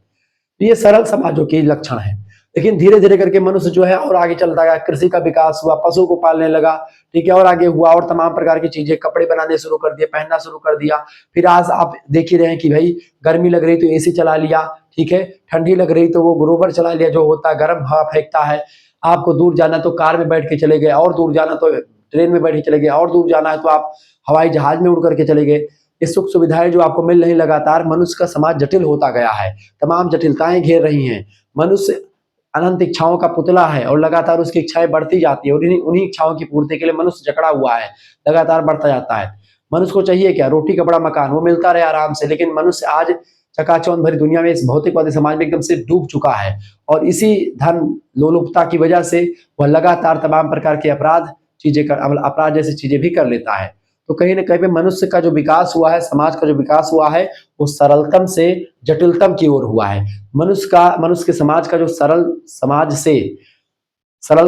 ये सरल समाजों के लक्षण है। लेकिन धीरे धीरे करके मनुष्य जो है और आगे चलता गया, कृषि का विकास हुआ, पशु को पालने लगा, ठीक है, और आगे हुआ और तमाम प्रकार की चीजें, कपड़े बनाने शुरू कर दिए, पहनना शुरू कर दिया। फिर आज आप देख ही रहे हैं कि भाई गर्मी लग रही तो एसी चला लिया, ठीक है, ठंडी लग रही तो वो ग्लोबर चला लिया, जो होता है गर्म हवा फेंकता है। आपको दूर जाना तो कार में बैठ के चले गए, और दूर जाना तो ट्रेन में बैठ के चले गए, और दूर जाना है तो आप हवाई जहाज में उड़ करके चले गए। ये सुख सुविधाएं जो आपको मिल रही, लगातार मनुष्य का समाज जटिल होता गया है, तमाम जटिलताएं घेर रही हैं। मनुष्य अनंत इच्छाओं का पुतला है और लगातार उसकी इच्छाएं बढ़ती जाती है, और उन्हीं इच्छाओं की पूर्ति के लिए मनुष्य जकड़ा हुआ है, लगातार बढ़ता जाता है। मनुष्य को चाहिए क्या, रोटी कपड़ा मकान, वो मिलता रहे आराम से। लेकिन मनुष्य आज चकाचौंध भरी दुनिया में, इस भौतिकवादी समाज में एकदम से डूब चुका है, और इसी धन लोलुपता की वजह से वह लगातार तमाम प्रकार के अपराध जैसी चीजें भी कर लेता है। तो कहीं ना कहीं पे मनुष्य का जो विकास हुआ है, समाज का जो विकास हुआ है, वो सरलतम से जटिलतम की ओर हुआ है। मनुष्य के समाज का जो सरल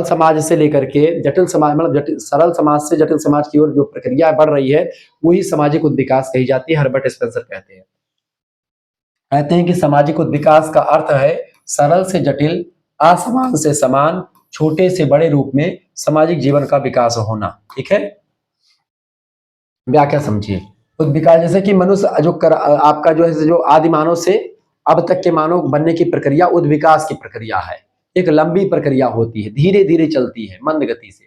समाज से लेकर के जटिल समाज, मतलब सरल समाज से जटिल समाज की ओर जो प्रक्रिया बढ़ रही है, वही सामाजिक उद्विकास कही जाती है। हर्बर्ट स्पेंसर कहते हैं कि सामाजिक उद्विकास का अर्थ है सरल से जटिल, असमान से समान, छोटे से बड़े रूप में सामाजिक जीवन का विकास होना। ठीक है, व्याख्या समझिए। उद्विकास जैसे कि मनुष्य आपका जो है, जो आदि मानव से अब तक के मानव बनने की प्रक्रिया उद्विकास की प्रक्रिया है। एक लंबी प्रक्रिया होती है, धीरे धीरे चलती है, मंद गति से।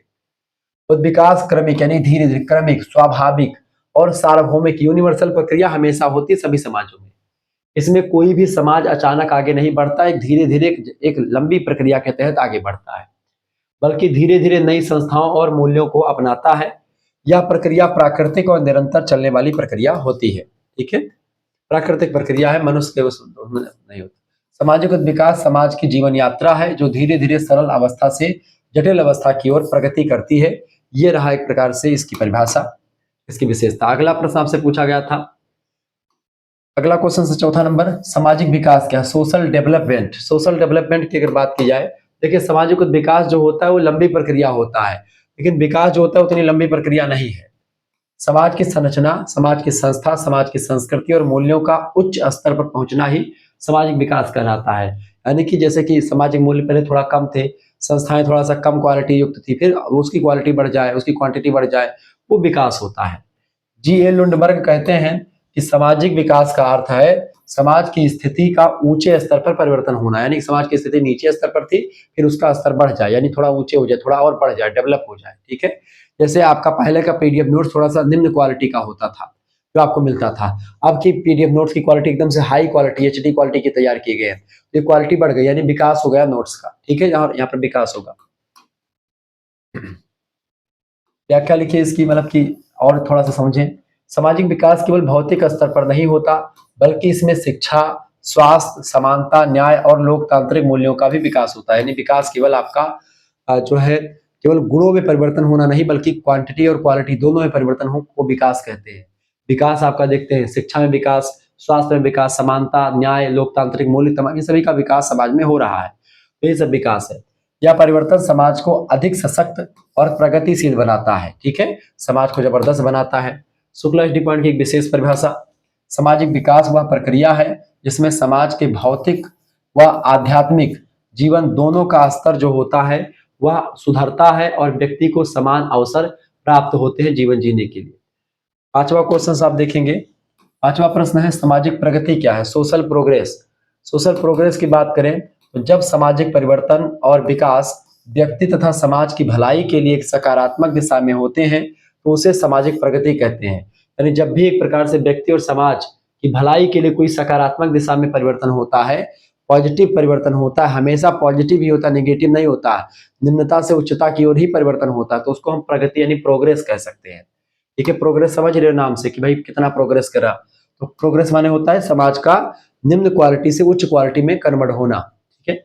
उद्विकास क्रमिक यानी धीरे धीरे, क्रमिक, स्वाभाविक और सार्वभौमिक, यूनिवर्सल प्रक्रिया हमेशा होती है सभी समाजों में। इसमें कोई भी समाज अचानक आगे नहीं बढ़ता, एक धीरे धीरे एक लंबी प्रक्रिया के तहत आगे बढ़ता है, बल्कि धीरे धीरे नई संस्थाओं और मूल्यों को अपनाता है। यह प्रक्रिया प्राकृतिक और निरंतर चलने वाली प्रक्रिया होती है। ठीक है, प्राकृतिक प्रक्रिया है, मनुष्य के नहीं होता। सामाजिक विकास समाज की जीवन यात्रा है, जो धीरे धीरे सरल अवस्था से जटिल अवस्था की ओर प्रगति करती है। ये रहा एक प्रकार से इसकी परिभाषा, इसकी विशेषता। अगला प्रश्न आपसे पूछा गया था, अगला क्वेश्चन से चौथा नंबर, सामाजिक विकास क्या है, सोशल डेवलपमेंट। सोशल डेवलपमेंट की अगर बात की जाए, देखिए सामाजिक विकास जो होता है वो लंबी प्रक्रिया होता है, लेकिन विकास जो होता है उतनी लंबी प्रक्रिया नहीं है। समाज की संरचना, समाज की संस्था, समाज की संस्कृति और मूल्यों का उच्च स्तर पर पहुंचना ही सामाजिक विकास कहलाता है। यानी कि जैसे कि सामाजिक मूल्य पहले थोड़ा कम थे, संस्थाएं थोड़ा सा कम क्वालिटी युक्त थी, फिर उसकी क्वालिटी बढ़ जाए, उसकी क्वांटिटी बढ़ जाए, वो विकास होता है। G.A. लुंडबर्ग कहते हैं कि सामाजिक विकास का अर्थ है समाज की स्थिति का ऊंचे स्तर पर परिवर्तन होना। यानी समाज की स्थिति नीचे स्तर पर थी, फिर उसका स्तर बढ़ जाए, यानी थोड़ा ऊंचे हो जाए, थोड़ा और बढ़ जाए, डेवलप हो जाए। ठीक है, जैसे आपका पहले का पीडीएफ नोट्स थोड़ा सा निम्न क्वालिटी का होता था जो आपको मिलता था, अब की पीडीएफ नोट्स की क्वालिटी एकदम से हाई क्वालिटी, HD क्वालिटी की तैयार किए गए हैं। ये क्वालिटी बढ़ गई, यानी विकास हो गया नोट्स का। ठीक है, यहाँ पर विकास होगा। व्याख्या लिखिए इसकी, मतलब कि और थोड़ा सा समझें। सामाजिक विकास केवल भौतिक स्तर पर नहीं होता, बल्कि इसमें शिक्षा, स्वास्थ्य, समानता, न्याय और लोकतांत्रिक मूल्यों का भी विकास होता है। यानी विकास केवल आपका जो है केवल गुणों में परिवर्तन होना नहीं, बल्कि क्वांटिटी और क्वालिटी दोनों में परिवर्तन हो को विकास कहते हैं। विकास आपका देखते हैं, शिक्षा में विकास, स्वास्थ्य में विकास, समानता, न्याय, लोकतांत्रिक मूल्य, तमाम ये सभी का विकास समाज में हो रहा है। तो ये सब विकास है। यह परिवर्तन समाज को अधिक सशक्त और प्रगतिशील बनाता है। ठीक है, समाज को जबरदस्त बनाता है। शुक्ला एच डी पॉइंट की एक विशेष परिभाषा, सामाजिक विकास वह प्रक्रिया है जिसमें समाज के भौतिक व आध्यात्मिक जीवन दोनों का स्तर जो होता है वह सुधरता है और व्यक्ति को समान अवसर प्राप्त होते हैं जीवन जीने के लिए। पांचवा क्वेश्चन आप देखेंगे, पांचवा प्रश्न है सामाजिक प्रगति क्या है, सोशल प्रोग्रेस। सोशल प्रोग्रेस की बात करें तो जब सामाजिक परिवर्तन और विकास व्यक्ति तथा समाज की भलाई के लिए एक सकारात्मक दिशा में होते हैं तो उसे सामाजिक प्रगति कहते हैं। यानी जब भी एक प्रकार से व्यक्ति और समाज की भलाई के लिए कोई सकारात्मक दिशा में परिवर्तन होता है, पॉजिटिव परिवर्तन होता है, हमेशा पॉजिटिव ही होता है, नेगेटिव नहीं होता, निम्नता से उच्चता की ओर ही परिवर्तन होता है, तो उसको हम प्रगति यानी प्रोग्रेस कह सकते हैं। ठीक है, प्रोग्रेस समझ रहे हो नाम से कि भाई कितना प्रोग्रेस करा। तो प्रोग्रेस माने होता है समाज का निम्न क्वालिटी से उच्च क्वालिटी में कन्वर्ट होना। ठीक है,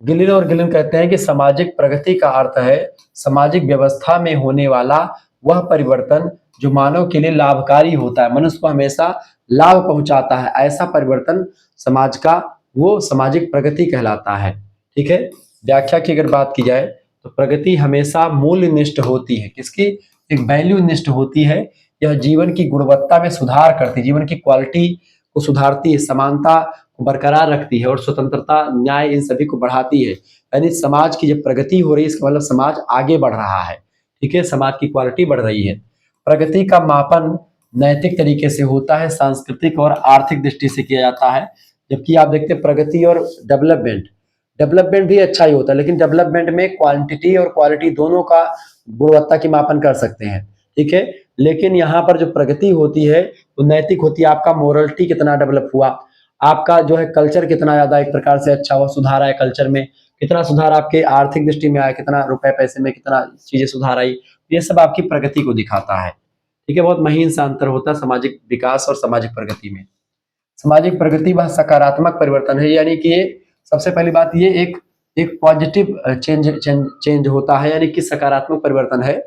गिलिन और गिलिन कहते हैं कि सामाजिक प्रगति का अर्थ है सामाजिक व्यवस्था में होने वाला वह परिवर्तन जो मानव के लिए लाभकारी होता है, मनुष्य को हमेशा लाभ पहुंचाता है, ऐसा परिवर्तन समाज का वो सामाजिक प्रगति कहलाता है। ठीक है, व्याख्या की अगर बात की जाए तो प्रगति हमेशा मूल्यनिष्ठ होती है। किसकी? एक वैल्यू निष्ठ होती है। यह जीवन की गुणवत्ता में सुधार करती है, जीवन की क्वालिटी को सुधारती है, समानता को बरकरार रखती है और स्वतंत्रता, न्याय इन सभी को बढ़ाती है। यानी समाज की जब प्रगति हो रही है इसका मतलब समाज आगे बढ़ रहा है। ठीक है, समाज की क्वालिटी बढ़ रही है। प्रगति का मापन नैतिक तरीके से होता है, सांस्कृतिक और आर्थिक दृष्टि से किया जाता है। जबकि आप देखते हैं प्रगति और डेवलपमेंट, डेवलपमेंट भी अच्छा ही होता है, लेकिन डेवलपमेंट में क्वांटिटी और क्वालिटी दोनों का गुणवत्ता की मापन कर सकते हैं। ठीक है, लेकिन यहाँ पर जो प्रगति होती है वो नैतिक होती है। आपका मोरलिटी कितना डेवलप हुआ, आपका जो है कल्चर कितना ज्यादा एक प्रकार से अच्छा हुआ, सुधार आया कल्चर में, कितना सुधार आपके आर्थिक दृष्टि में आया, कितना रुपए पैसे में कितना चीजें सुधार आई, ये सब आपकी प्रगति को दिखाता है। ठीक है, बहुत महीन सा अंतर होता है सामाजिक विकास और सामाजिक प्रगति में। सामाजिक प्रगति वह सकारात्मक परिवर्तन है, यानी कि सबसे पहली बात ये एक पॉजिटिव चेंज होता है, यानी कि सकारात्मक परिवर्तन है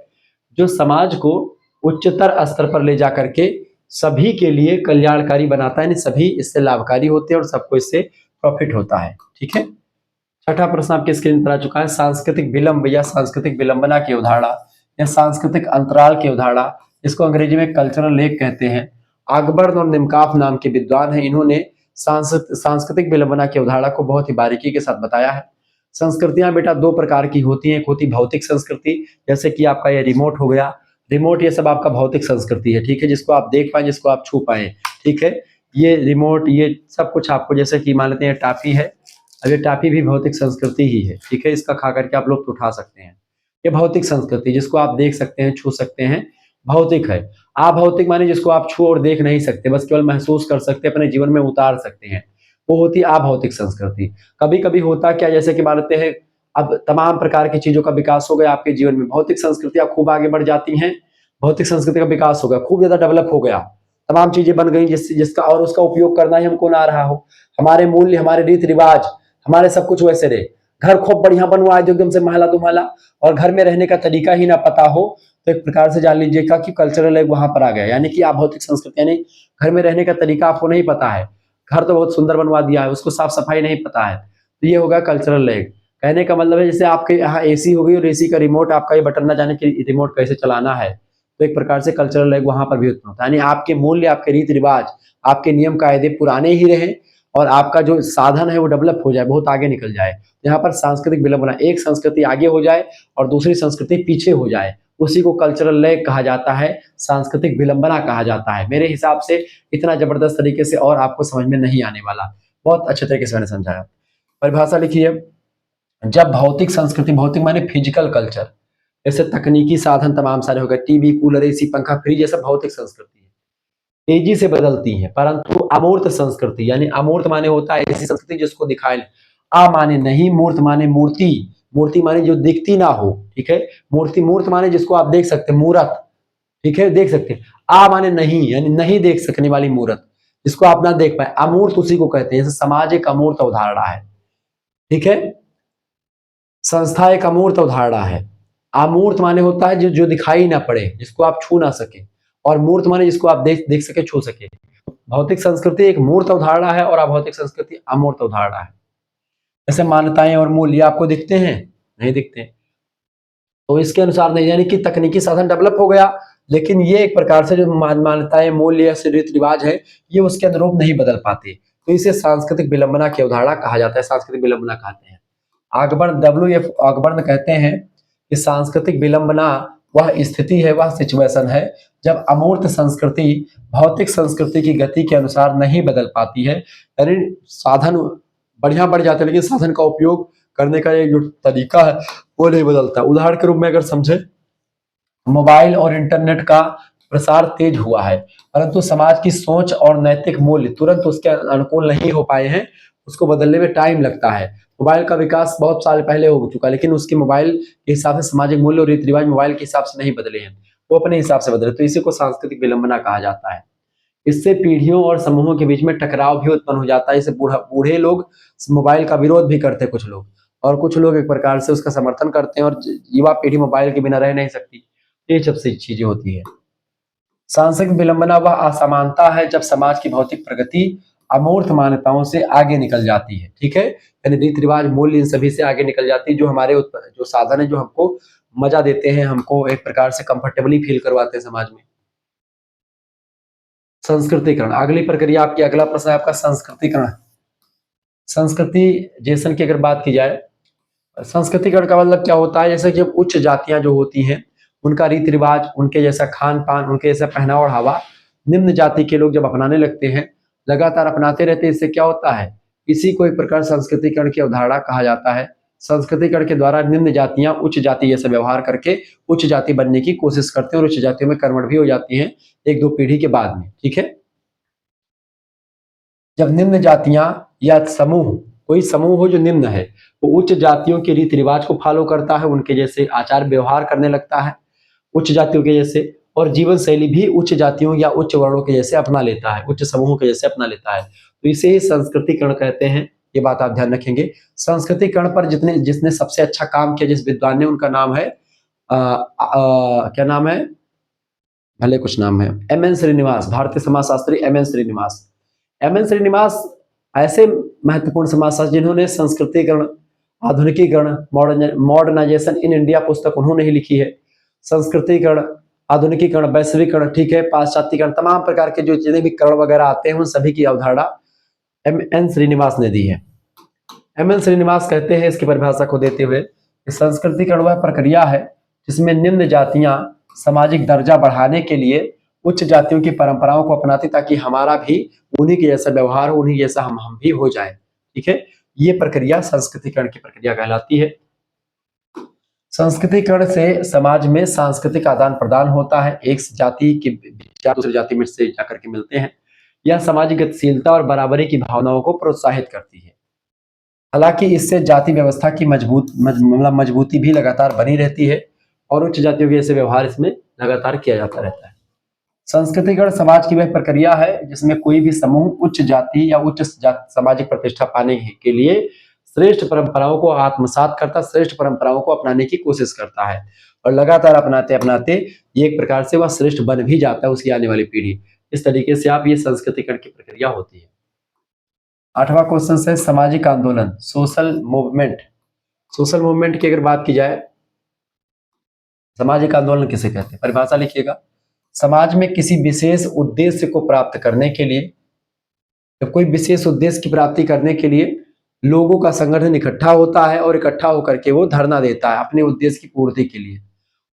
जो समाज को उच्चतर स्तर पर ले जाकर के सभी के लिए कल्याणकारी बनाता है, यानी सभी इससे लाभकारी होते हैं और सबको इससे प्रॉफिट होता है। ठीक है, छठा प्रश्न आपके स्क्रीन पर आ चुका है। सांस्कृतिक विलंब या सांस्कृतिक विलंबना की अवधारणा या सांस्कृतिक अंतराल की अवधारणा, इसको अंग्रेजी में कल्चरल लैग कहते हैं। अकबर और निमकाफ नाम के विद्वान हैं, इन्होंने सांस्कृतिक विलंबना की अवधारणा को बहुत ही बारीकी के साथ बताया है। संस्कृतियां बेटा दो प्रकार की होती हैं, एक होती भौतिक संस्कृति, जैसे कि आपका ये रिमोट हो गया, रिमोट ये सब आपका भौतिक संस्कृति है। ठीक है, जिसको आप देख पाए, जिसको आप छू पाए। ठीक है, ये रिमोट ये सब कुछ आपको, जैसे कि मान लेते हैं टाफी है, अब ये टाफी भी भौतिक संस्कृति ही है। ठीक है, इसका खा करके आप लोग उठा सकते हैं, ये भौतिक संस्कृति जिसको आप देख सकते हैं, छू सकते हैं, भौतिक है। अभौतिक माने जिसको आप छू और देख नहीं सकते, बस केवल महसूस कर सकते हैं, अपने जीवन में उतार सकते हैं, वो होती है अभौतिक संस्कृति। कभी कभी होता क्या, जैसे कि मानते हैं अब तमाम प्रकार की चीजों का विकास हो गया आपके जीवन में, भौतिक संस्कृतियां खूब आगे बढ़ जाती हैं, भौतिक संस्कृति का विकास हो गया, खूब ज्यादा डेवलप हो गया, तमाम चीजें बन गई जिसका और उसका उपयोग करना ही हमको ना रहा हो, हमारे मूल्य, हमारे रीति रिवाज, हमारे सब कुछ वैसे रहे, घर खूब बढ़िया बनवा है एकदम से महला दुमहला, और घर में रहने का तरीका ही ना पता हो, तो एक प्रकार से जान लीजिएगा कि कल्चरल लैग वहां पर आ गया, यानी कि आप भौतिक संस्कृति, यानी घर में रहने का तरीका आपको नहीं पता है, घर तो बहुत सुंदर बनवा दिया है, उसको साफ सफाई नहीं पता है, तो ये होगा कल्चरल लैग। कहने का मतलब है जैसे आपके यहाँ एसी हो गई और एसी का रिमोट, आपका ये बटन ना जाने कि रिमोट कैसे चलाना है, तो एक प्रकार से कल्चरल लैग वहां पर भी उत्पन्न होता है, यानी आपके मूल्य, आपके रीति रिवाज, आपके नियम कायदे पुराने ही रहे और आपका जो साधन है वो डेवलप हो जाए, बहुत आगे निकल जाए। यहाँ पर सांस्कृतिक विलंबना, एक संस्कृति आगे हो जाए और दूसरी संस्कृति पीछे हो जाए, उसी को कल्चरल लैग कहा जाता है, सांस्कृतिक विलंबना कहा जाता है। मेरे हिसाब से इतना जबरदस्त तरीके से और आपको समझ में नहीं आने वाला, बहुत अच्छे तरीके से मैंने समझाया। परिभाषा लिखिए, जब भौतिक संस्कृति, भौतिक माने फिजिकल कल्चर, जैसे तकनीकी साधन तमाम सारे हो गए, टीवी, कूलर, एसी, पंखा, फ्रिज, ये सब भौतिक संस्कृति है, तेजी से बदलती है, परंतु अमूर्त संस्कृति, यानी अमूर्त माने होता है ऐसी संस्कृति जिसको दिखाए, आ माने नहीं, मूर्त माने मूर्ति, मूर्ति माने जो दिखती ना हो। ठीक है, मूर्ति, मूर्त माने जिसको आप देख सकते हैं, मूर्त, ठीक है, देख सकते हैं। आ माने नहीं, यानी नहीं देख सकने वाली मूर्त, जिसको आप ना देख पाए, अमूर्त उसी को कहते हैं। जैसे समाज एक अमूर्त अवधारणा है, ठीक है, संस्था एक अमूर्त अवधारणा है। अमूर्त माने होता है जो दिखाई ना पड़े, जिसको आप छू ना सके, और मूर्त माने जिसको आप देख सके, छू सके। भौतिक संस्कृति एक मूर्त अवधारणा है और अभौतिक संस्कृति अमूर्त अवधारणा है। जैसे मान्यताएं और मूल्य आपको दिखते हैं, नहीं दिखते, तो इसके अनुसार नहीं, यानी कि तकनीकी साधन डेवलप हो गया, लेकिन ये एक प्रकार से जो मान्यताएं, मूल्य या रीति रिवाज है, ये उसके अनुरूप नहीं बदल पाते, तो इसे सांस्कृतिक विलंबना की अवधारणा कहा जाता है, सांस्कृतिक विलंबना कहते हैं। अकबर्न, WF अकबर्न कहते हैं कि सांस्कृतिक विलंबना वह स्थिति है, वह सिचुएशन है जब अमूर्त संस्कृति भौतिक संस्कृति की गति के अनुसार नहीं बदल पाती है, यानी साधन बढ़िया बढ़ जाते हैं लेकिन साधन का उपयोग करने का ये जो तरीका है वो नहीं बदलता। उदाहरण के रूप में अगर समझे, मोबाइल और इंटरनेट का प्रसार तेज हुआ है, परंतु समाज की सोच और नैतिक मूल्य तुरंत उसके अनुकूल नहीं हो पाए हैं, उसको बदलने में टाइम लगता है। मोबाइल का विकास बहुत साल पहले हो चुका, लेकिन उसके मोबाइल के हिसाब से सामाजिक मूल्य और रीति रिवाज मोबाइल के हिसाब से नहीं बदले हैं, वो अपने हिसाब से बदले, तो इसी को सांस्कृतिक विलंबना कहा जाता है। इससे पीढ़ियों और समूहों के बीच में टकराव भी उत्पन्न हो जाता है। जैसे बूढ़े लोग मोबाइल का विरोध भी करते हैं कुछ लोग, और कुछ लोग एक प्रकार से उसका समर्थन करते हैं, और युवा पीढ़ी मोबाइल के बिना रह नहीं सकती। ये सब से चीजें होती है। सांस्कृतिक विलंबना वह असमानता है जब समाज की भौतिक प्रगति अमूर्त मान्यताओं से आगे निकल जाती है। ठीक है, यानी रीति रिवाज मूल्य इन सभी से आगे निकल जाती है, जो हमारे जो साधन है, जो हमको मजा देते हैं, हमको एक प्रकार से कंफर्टेबली फील करवाते हैं समाज में। संस्कृतिकरण, अगली प्रक्रिया आपकी, अगला प्रश्न है आपका संस्कृतिकरण। संस्कृतिजेशन की अगर बात की जाए, संस्कृतिकरण का मतलब क्या होता है, जैसे कि उच्च जातियां जो होती हैं उनका रीति रिवाज, उनके जैसा खान पान, उनके जैसा पहनावा ओढ़ावा निम्न जाति के लोग जब अपनाने लगते हैं, लगातार अपनाते रहते हैं, इससे क्या होता है, इसी को एक प्रकार संस्कृतिकरण की अवधारणा कहा जाता है। संस्कृतिकरण के द्वारा निम्न जातियां उच्च जाति जैसा व्यवहार करके उच्च जाति बनने की कोशिश करते हैं, और उच्च जातियों में कन्वर्ट भी हो जाती हैं एक दो पीढ़ी के बाद में। ठीक है, जब निम्न जातियां या समूह, कोई समूह हो जो निम्न है, वो उच्च जातियों के रीति रिवाज को फॉलो करता है, उनके जैसे आचार व्यवहार करने लगता है उच्च जातियों के जैसे, और जीवन शैली भी उच्च जातियों या उच्च वर्णों के जैसे अपना लेता है, उच्च समूहों के जैसे अपना लेता है, तो इसे ही संस्कृतिकरण कहते हैं। ये बात आप ध्यान रखेंगे। संस्कृतिकरण पर जिसने सबसे अच्छा काम किया, जिस विद्वान ने, उनका नाम है क्या नाम है, भले कुछ नाम है, एम.एन. श्रीनिवास, भारतीय समाजशास्त्री एम.एन. श्रीनिवास। एम.एन. श्रीनिवास ऐसे महत्वपूर्ण समाजशास्त्री जिन्होंने संस्कृतिकरण, आधुनिकीकरण, मॉडर्नाइजेशन इन इंडिया पुस्तक उन्होंने ही लिखी है। संस्कृतिकरण, आधुनिकीकरण, वैश्वीकरण, ठीक है, पाश्चात्यकरण, तमाम प्रकार के जो जितने भी करण वगैरह आते हैं उन सभी की अवधारणा एम.एन. श्रीनिवास ने दी है। एम.एन. श्रीनिवास कहते हैं इसकी परिभाषा को देते हुए कि संस्कृतिकरण वह प्रक्रिया है जिसमें निम्न जातियां सामाजिक दर्जा बढ़ाने के लिए उच्च जातियों की परंपराओं को अपनाती, ताकि हमारा भी उन्हीं के जैसा व्यवहार हो, उन्हीं जैसा हम भी हो जाए। ठीक है, ये प्रक्रिया संस्कृतिकरण की प्रक्रिया कहलाती है। संस्कृतिकरण से समाज में सांस्कृतिक आदान प्रदान होता है, एक जाति के विचार दूसरी जाति में से जाकर के मिलते हैं। यह सामाजिक गतिशीलता और बराबरी की भावनाओं को प्रोत्साहित करती है। हालांकि इससे जाति व्यवस्था की मजबूती भी लगातार बनी रहती है, और उच्च जातियों के जैसे व्यवहार इसमें लगातार किया जाता रहता है। संस्कृतिकरण समाज की वह प्रक्रिया है जिसमें कोई भी समूह उच्च जाति या उच्च सामाजिक प्रतिष्ठा पाने के लिए श्रेष्ठ परंपराओं को आत्मसात करता, श्रेष्ठ परंपराओं को अपनाने की कोशिश करता है, और लगातार अपनाते अपनाते ये एक प्रकार से वह श्रेष्ठ बन भी जाता है उसकी आने वाली पीढ़ी। इस तरीके से आप ये संस्कृतिकरण की प्रक्रिया होती है। 8वां क्वेश्चन है सामाजिक आंदोलन, सोशल मूवमेंट। सोशल मूवमेंट की अगर बात की जाए, सामाजिक आंदोलन किसे कहते हैं, परिभाषा लिखिएगा। समाज में किसी विशेष उद्देश्य को प्राप्त करने के लिए, जब कोई विशेष उद्देश्य की प्राप्ति करने के लिए लोगों का संगठन इकट्ठा होता है, और इकट्ठा होकर के वो धरना देता है अपने उद्देश्य की पूर्ति के लिए,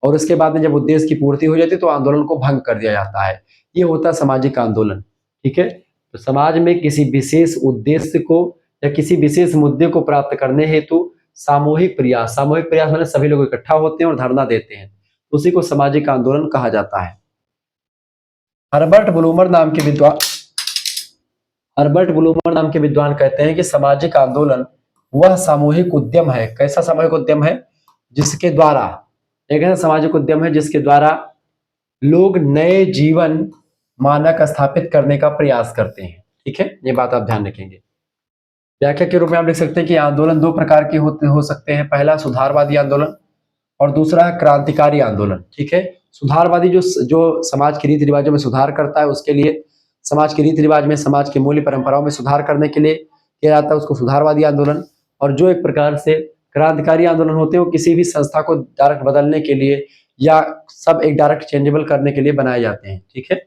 और उसके बाद में जब उद्देश्य की पूर्ति हो जाती है तो आंदोलन को भंग कर दिया जाता है। ये होता है सामाजिक आंदोलन। ठीक है, तो समाज में किसी विशेष उद्देश्य को या किसी विशेष मुद्दे को प्राप्त करने हेतु सामूहिक प्रयास मैंने सभी लोग इकट्ठा होते हैं और धरना देते हैं, उसी को सामाजिक आंदोलन कहा जाता है। हर्बर्ट ब्लूमर नाम के विद्वान कहते हैं कि सामाजिक आंदोलन वह सामूहिक उद्यम है। कैसा सामूहिक उद्यम है, जिसके द्वारा, एक ऐसा सामाजिक उद्यम है जिसके द्वारा लोग नए जीवन मानक स्थापित करने का प्रयास करते हैं। ठीक है, ये बात आप ध्यान रखेंगे। व्याख्या के रूप में आप लिख सकते हैं कि आंदोलन दो प्रकार के हो सकते हैं, पहला सुधारवादी आंदोलन और दूसरा है क्रांतिकारी आंदोलन। ठीक है, सुधारवादी जो समाज के रीति रिवाजों में सुधार करता है, उसके लिए समाज के रीति रिवाज में, समाज के मूल्य परंपराओं में सुधार करने के लिए किया जाता है, उसको सुधारवादी आंदोलन। और जो एक प्रकार से क्रांतिकारी आंदोलन होते हैं, वो किसी भी संस्था को डायरेक्ट बदलने के लिए या सब एक डायरेक्ट चेंजेबल करने के लिए बनाए जाते हैं। ठीक है,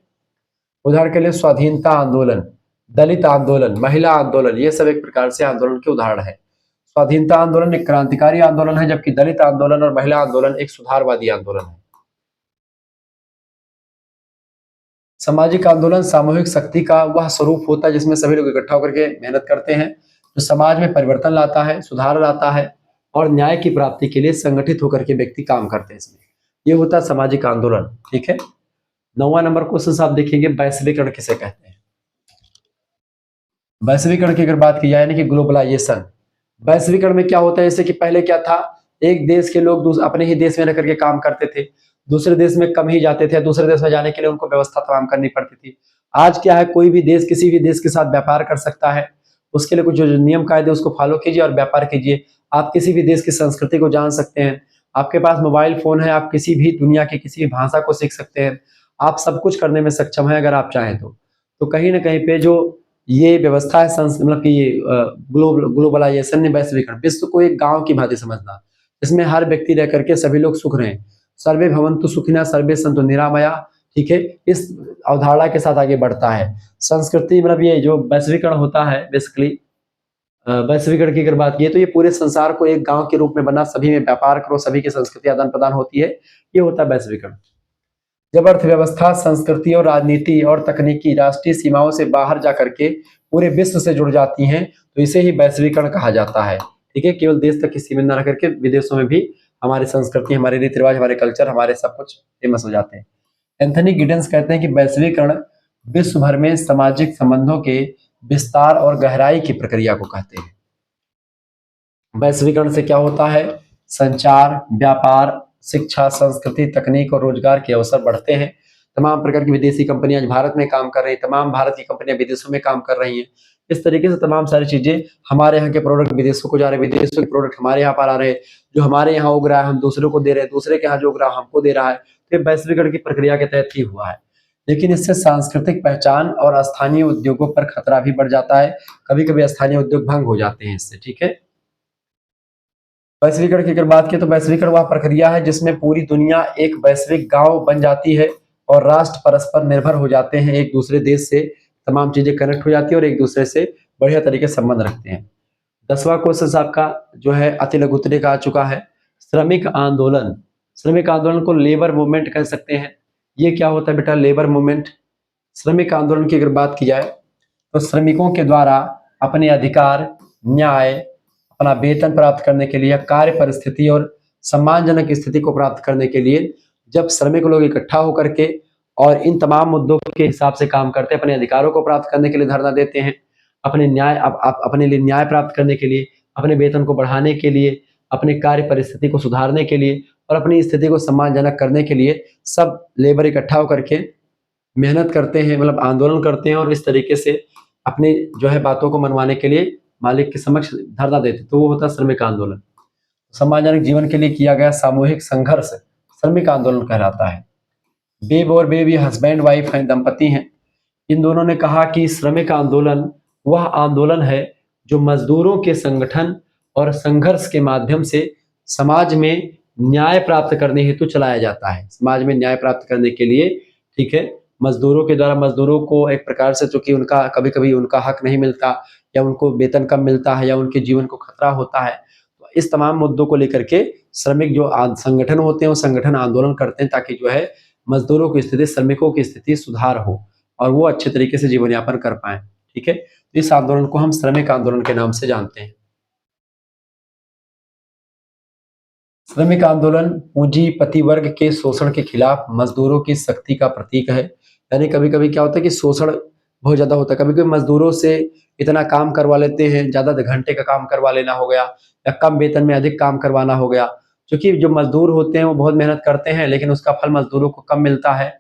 उदाहरण के लिए स्वाधीनता आंदोलन, दलित आंदोलन, महिला आंदोलन, ये सब एक प्रकार से आंदोलन के उदाहरण है। स्वाधीनता आंदोलन एक क्रांतिकारी आंदोलन है, जबकि दलित आंदोलन और महिला आंदोलन एक सुधारवादी आंदोलन है। सामाजिक आंदोलन सामूहिक शक्ति का वह स्वरूप होता है जिसमें सभी लोग इकट्ठा होकर के मेहनत करते हैं, जो समाज में परिवर्तन लाता है, सुधार लाता है, और न्याय की प्राप्ति के लिए संगठित होकर के व्यक्ति काम करते हैं इसमें। ये होता है सामाजिक आंदोलन। ठीक है, 9वां नंबर क्वेश्चन आप देखेंगे, वैश्वीकरण किसे कहते हैं। वैश्वीकरण की अगर बात की जाए, यानी कि ग्लोबलाइजेशन। वैश्वीकरण में क्या होता है, जैसे कि पहले क्या था, एक देश के लोग अपने ही देश में रह करके काम करते थे, दूसरे देश में कम ही जाते थे, दूसरे देश में जाने के लिए उनको व्यवस्था तमाम करनी पड़ती थी। आज क्या है, कोई भी देश किसी भी देश के साथ व्यापार कर सकता है, उसके लिए कुछ जो नियम कायदे उसको फॉलो कीजिए और व्यापार कीजिए। आप किसी भी देश की संस्कृति को जान सकते हैं, आपके पास मोबाइल फोन है, आप किसी भी दुनिया की किसी भी भाषा को सीख सकते हैं, आप सब कुछ करने में सक्षम है अगर आप चाहें तो कहीं ना कहीं पे जो ये व्यवस्था है मतलब कि ये ग्लोबलाइजेशन ने, वैश्वीकरण, विश्व को एक गांव की भांति समझना, इसमें हर व्यक्ति रह करके सभी लोग सुख रहे हैं। सर्वे भवन्तु सुखिनः सर्वे सन्तु निरामया। ठीक है, इस अवधारणा के साथ आगे बढ़ता है। संस्कृति मतलब ये जो वैश्वीकरण होता है, बेसिकली वैश्वीकरण की अगर बात की तो ये पूरे संसार को एक गांव के रूप में बना, सभी में व्यापार करो, सभी की संस्कृति आदान प्रदान होती है, ये होता है वैश्वीकरण। जब अर्थव्यवस्था, संस्कृति और राजनीति और तकनीकी राष्ट्रीय सीमाओं से बाहर जाकर के पूरे विश्व से जुड़ जाती हैं, तो इसे ही वैश्वीकरण कहा जाता है। ठीक है, केवल देश तक ही सीमित न रह करके विदेशों में भी हमारी संस्कृति, हमारे रीति रिवाज, हमारे कल्चर, हमारे सब कुछ फेमस हो जाते हैं। एंथनी गिडेंस कहते हैं कि वैश्वीकरण विश्व भर में सामाजिक संबंधों के विस्तार और गहराई की प्रक्रिया को कहते हैं। वैश्वीकरण से क्या होता है, संचार, व्यापार, शिक्षा, संस्कृति, तकनीक और रोजगार के अवसर बढ़ते हैं। तमाम प्रकार की विदेशी कंपनियां आज भारत में काम कर रही हैं, तमाम भारत की कंपनियां विदेशों में काम कर रही हैं। इस तरीके से तमाम सारी चीजें, हमारे यहाँ के प्रोडक्ट विदेशों को जा रहे हैं, विदेशों के प्रोडक्ट हमारे यहाँ पर आ रहे हैं, जो हमारे यहाँ उग रहा है हम दूसरों को दे रहे हैं, दूसरे के यहाँ जो उग रहा है हमको दे रहा है। तो ये वैश्वीकरण की प्रक्रिया के तहत ही हुआ है। लेकिन इससे सांस्कृतिक पहचान और स्थानीय उद्योगों पर खतरा भी बढ़ जाता है, कभी कभी स्थानीय उद्योग भंग हो जाते हैं इससे। ठीक है, वैश्वीकरण की अगर बात की तो वैश्वीकरण वह प्रक्रिया है जिसमें पूरी दुनिया एक वैश्विक गांव बन जाती है और राष्ट्र परस्पर निर्भर हो जाते हैं, एक दूसरे देश से तमाम चीजें कनेक्ट हो जाती है और एक दूसरे से बढ़िया तरीके से संबंध रखते हैं। 10वां क्वेश्चन आपका जो है अति लघु उत्तरीय का आ चुका है, श्रमिक आंदोलन। श्रमिक आंदोलन को लेबर मूवमेंट कह सकते हैं। ये क्या होता है बेटा, लेबर मूवमेंट। श्रमिक आंदोलन की अगर बात की जाए तो श्रमिकों के द्वारा अपने अधिकार, न्याय, अपना वेतन प्राप्त करने के लिए, कार्य परिस्थिति और सम्मानजनक स्थिति को प्राप्त करने के लिए जब श्रमिक लोग इकट्ठा होकर के और इन तमाम मुद्दों के हिसाब से काम करते हैं, अपने अधिकारों को प्राप्त करने के लिए धरना देते हैं, अपने न्याय अपने लिए न्याय प्राप्त करने के लिए, अपने वेतन को बढ़ाने के लिए, अपने कार्य परिस्थिति को सुधारने के लिए और अपनी स्थिति को सम्मानजनक करने के लिए सब लेबर इकट्ठा होकर के मेहनत करते हैं, मतलब आंदोलन करते हैं और इस तरीके से अपनी जो है बातों को मनवाने के लिए मालिक के समक्ष धरना देते, तो वो होता है श्रमिक आंदोलन। सम्मानजनक जीवन के लिए किया गया सामूहिक संघर्ष श्रमिक आंदोलन कहलाता है। बेब और बेब ये हस्बैंड वाइफ हैं, दंपति हैं। इन दोनों ने कहा कि श्रमिक आंदोलन वह आंदोलन है जो मजदूरों के संगठन और संघर्ष के माध्यम से समाज में न्याय प्राप्त करने हेतु चलाया जाता है। समाज में न्याय प्राप्त करने के लिए, ठीक है, मजदूरों के द्वारा मजदूरों को एक प्रकार से, चूंकि उनका कभी कभी उनका हक नहीं मिलता या उनको वेतन कम मिलता है या उनके जीवन को खतरा होता है, तो इस तमाम मुद्दों को लेकर के श्रमिक जो संगठन होते हैं वो संगठन आंदोलन करते हैं ताकि जो है मजदूरों की स्थिति, श्रमिकों की स्थिति सुधार हो और वो अच्छे तरीके से जीवन यापन कर पाए। ठीक है, तो इस आंदोलन को हम श्रमिक आंदोलन के नाम से जानते हैं। श्रमिक आंदोलन पूंजीपति वर्ग के शोषण के खिलाफ मजदूरों की शक्ति का प्रतीक है। यानी कभी कभी क्या होता है कि शोषण बहुत ज्यादा होता है, कभी कभी मजदूरों से इतना काम करवा लेते हैं, ज्यादा घंटे का काम करवा लेना हो गया या कम वेतन में अधिक काम करवाना हो गया, क्योंकि जो मजदूर होते हैं वो बहुत मेहनत करते हैं लेकिन उसका फल मजदूरों को कम मिलता है,